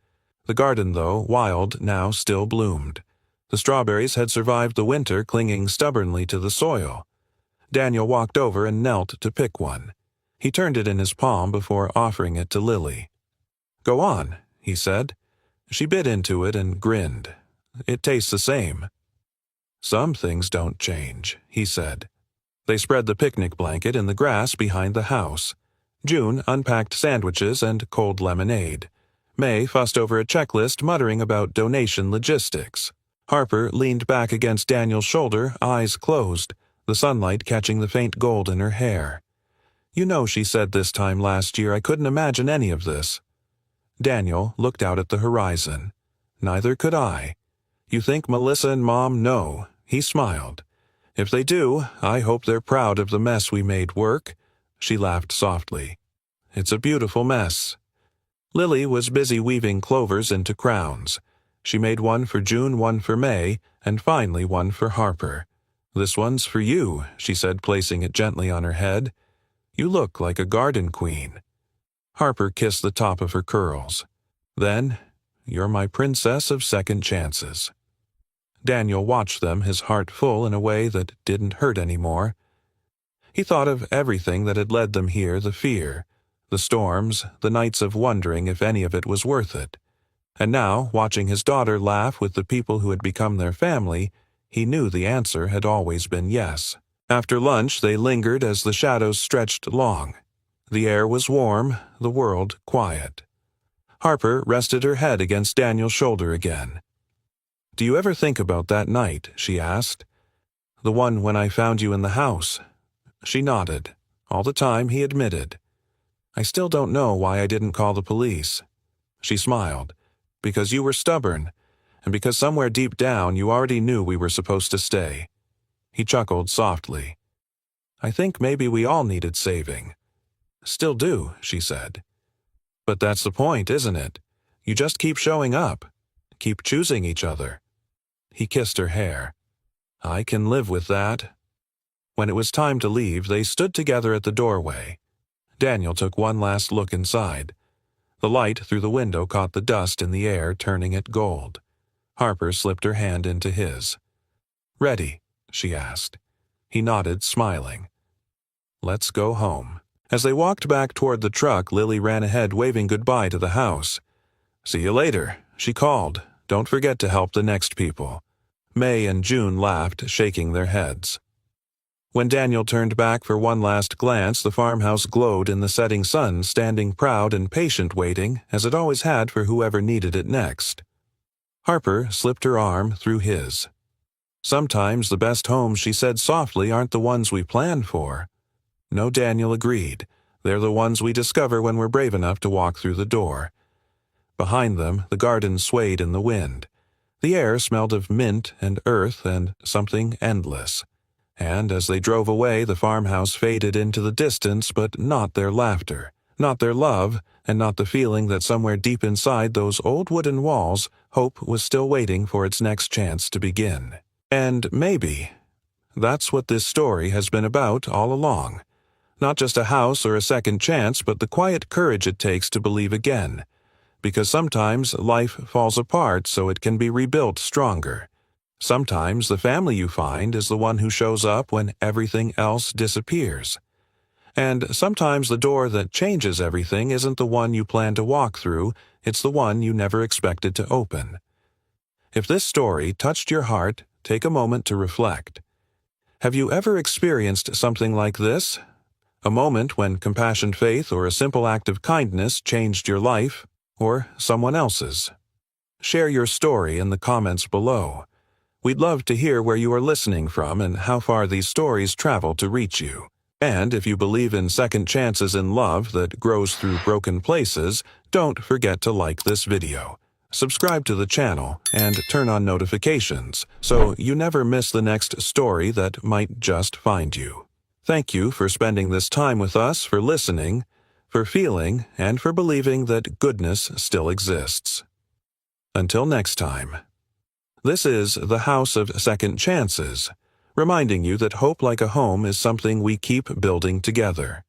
The garden, though wild, now still bloomed. The strawberries had survived the winter, clinging stubbornly to the soil. Daniel walked over and knelt to pick one. He turned it in his palm before offering it to Lily. "Go on," he said. She bit into it and grinned. "It tastes the same." "Some things don't change," he said. They spread the picnic blanket in the grass behind the house. June unpacked sandwiches and cold lemonade. May fussed over a checklist, muttering about donation logistics. Harper leaned back against Daniel's shoulder, eyes closed, the sunlight catching the faint gold in her hair. "You know, she said this time last year I couldn't imagine any of this." Daniel looked out at the horizon. "Neither could I." "You think Melissa and Mom know?" He smiled. "If they do, I hope they're proud of the mess we made work." She laughed softly. "It's a beautiful mess." Lily was busy weaving clovers into crowns. She made one for June, one for May, and finally one for Harper. "This one's for you," she said, placing it gently on her head. "You look like a garden queen." Harper kissed the top of her curls. Then, "You're my princess of second chances." Daniel watched them, his heart full in a way that didn't hurt anymore. He thought of everything that had led them here, the fear, the storms, the nights of wondering if any of it was worth it. And now, watching his daughter laugh with the people who had become their family, he knew the answer had always been yes. After lunch, they lingered as the shadows stretched long. The air was warm, the world quiet. Harper rested her head against Daniel's shoulder again. "Do you ever think about that night?" she asked. "The one when I found you in the house?" She nodded. "All the time," he admitted. "I still don't know why I didn't call the police." She smiled. "Because you were stubborn, and because somewhere deep down you already knew we were supposed to stay." He chuckled softly. "I think maybe we all needed saving." "Still do," she said. "But that's the point, isn't it? You just keep showing up. Keep choosing each other." He kissed her hair. "I can live with that." When it was time to leave, they stood together at the doorway. Daniel took one last look inside. The light through the window caught the dust in the air, turning it gold. Harper slipped her hand into his. "Ready?" she asked. He nodded, smiling. "Let's go home." As they walked back toward the truck, Lily ran ahead, waving goodbye to the house. "See you later," she called. "Don't forget to help the next people." May and June laughed, shaking their heads. When Daniel turned back for one last glance, the farmhouse glowed in the setting sun, standing proud and patient, waiting, as it always had for whoever needed it next. Harper slipped her arm through his. "Sometimes the best homes," she said softly, "aren't the ones we plan for." No, Daniel agreed. "They're the ones we discover when we're brave enough to walk through the door." Behind them, the garden swayed in the wind. The air smelled of mint and earth and something endless. And as they drove away, the farmhouse faded into the distance, but not their laughter, not their love, and not the feeling that somewhere deep inside those old wooden walls, hope was still waiting for its next chance to begin. And maybe that's what this story has been about all along. Not just a house or a second chance, but the quiet courage it takes to believe again. Because sometimes life falls apart so it can be rebuilt stronger. Sometimes the family you find is the one who shows up when everything else disappears. And sometimes the door that changes everything isn't the one you plan to walk through, it's the one you never expected to open. If this story touched your heart, take a moment to reflect. Have you ever experienced something like this? A moment when compassion, faith, or a simple act of kindness changed your life, or someone else's? Share your story in the comments below. We'd love to hear where you are listening from and how far these stories travel to reach you. And if you believe in second chances in love that grows through broken places, don't forget to like this video, subscribe to the channel, and turn on notifications so you never miss the next story that might just find you. Thank you for spending this time with us, for listening, for feeling, and for believing that goodness still exists. Until next time. This is the House of Second Chances, reminding you that hope like a home is something we keep building together.